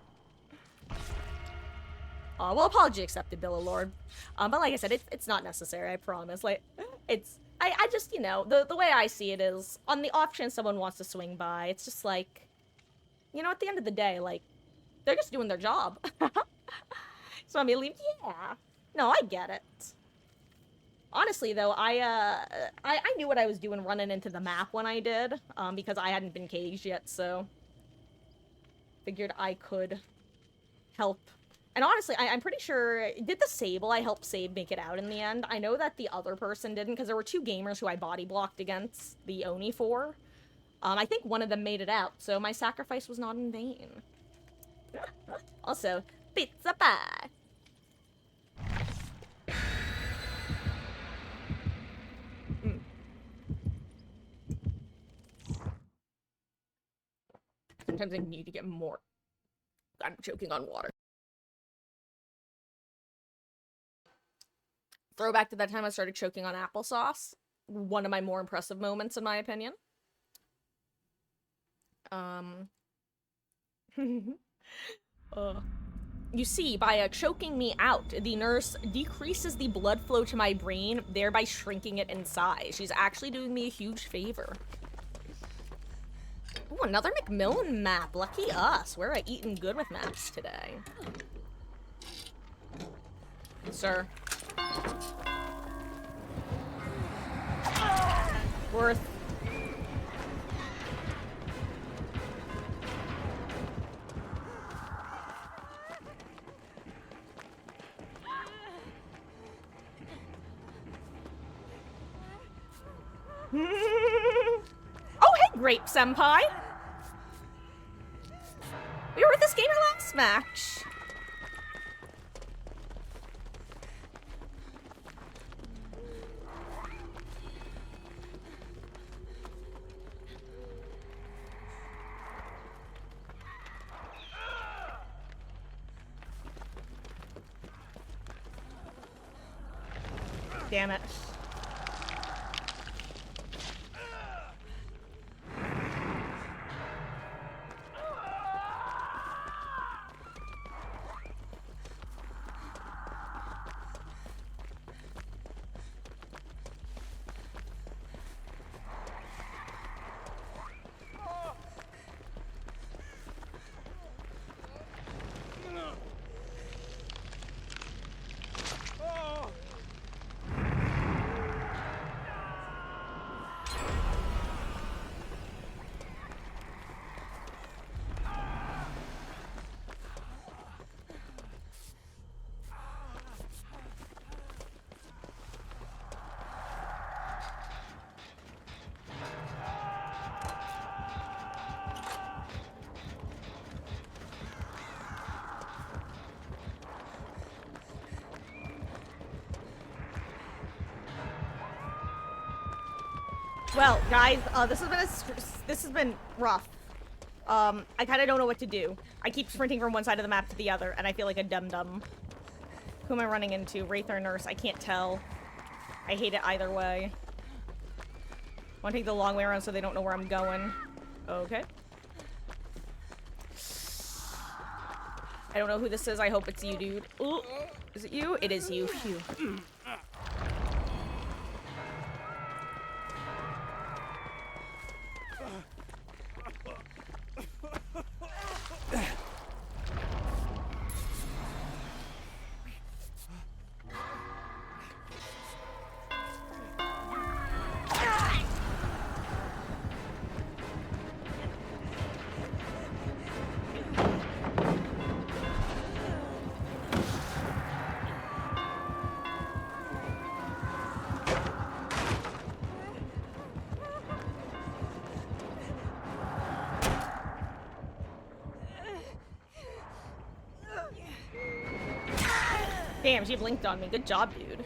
A: Well, apology accepted, Billalord. But like I said, it's not necessary, I promise. Like, I just, you know, the way I see it is, on the off chance someone wants to swing by, it's just like, you know, at the end of the day, like, they're just doing their job. So I mean, leave, yeah. No, I get it. Honestly, though, I knew what I was doing running into the map when I did, because I hadn't been caged yet, so figured I could help. And honestly, I'm pretty sure, did the Sable I helped save make it out in the end? I know that the other person didn't, because there were two gamers who I body blocked against the Oni for. I think one of them made it out, so my sacrifice was not in vain. Also, pizza pie! Sometimes I need to get more. I'm choking on water. Throwback to that time I started choking on applesauce. One of my more impressive moments, in my opinion. You see, by choking me out, the nurse decreases the blood flow to my brain, thereby shrinking it in size. She's actually doing me a huge favor. Ooh, another Macmillan map. Lucky us. We're eating good with maps today. Sir. Worth. Oh, hey, Grape Senpai! We were with this gamer last match. Damn it. Well, guys, this has been rough. I kind of don't know what to do. I keep sprinting from one side of the map to the other, and I feel like a dum-dum. Who am I running into? Wraith or Nurse? I can't tell. I hate it either way. I want to take the long way around so they don't know where I'm going. Okay. I don't know who this is. I hope it's you, dude. Ooh. Is it you? It is you. Phew. Damn, she blinked on me. Good job, dude.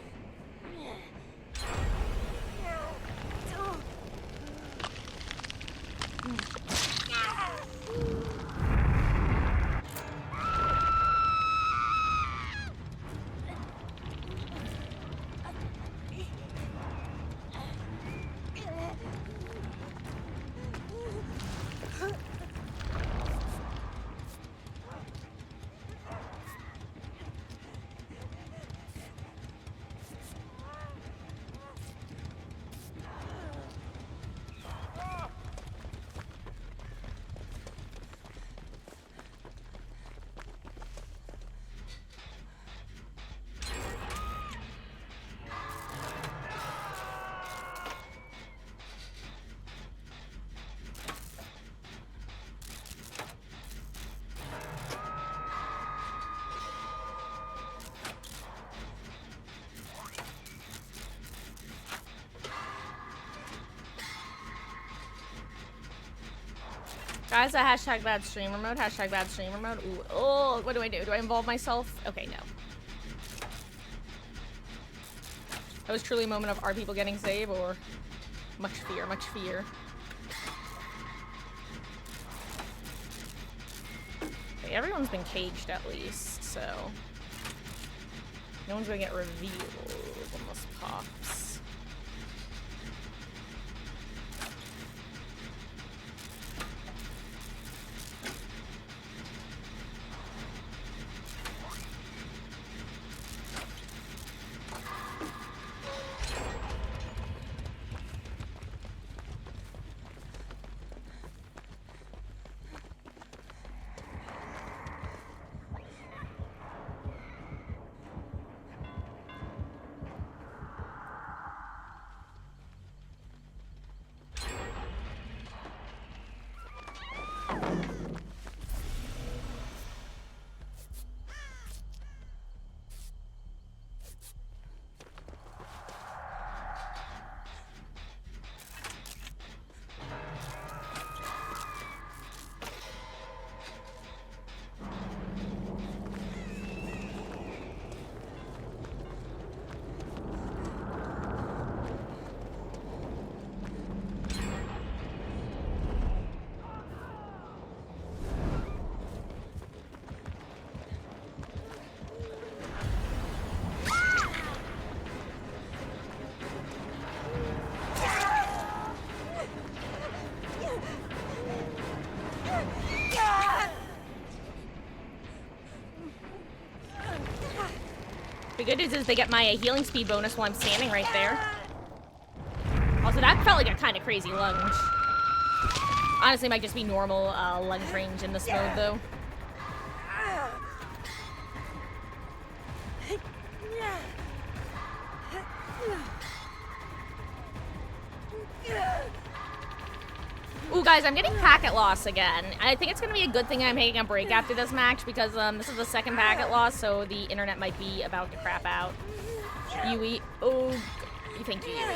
A: Guys, a hashtag bad streamer mode, hashtag bad streamer mode. Ooh, oh, what do I do? Do I involve myself? Okay, no. That was truly a moment of, are people getting saved, or much fear, much fear. Okay, everyone's been caged at least, so no one's gonna get revealed when this pops. good news is they get my healing speed bonus while I'm standing right there. Also, that felt like a kind of crazy lunge. Honestly, it might just be normal lunge range in this mode, though. Ooh, guys, I'm getting packet loss again. I think it's going to be a good thing I'm taking a break after this match because this is the second packet loss, so the internet might be about to crap out. Yui. Oh, thank you, Yui.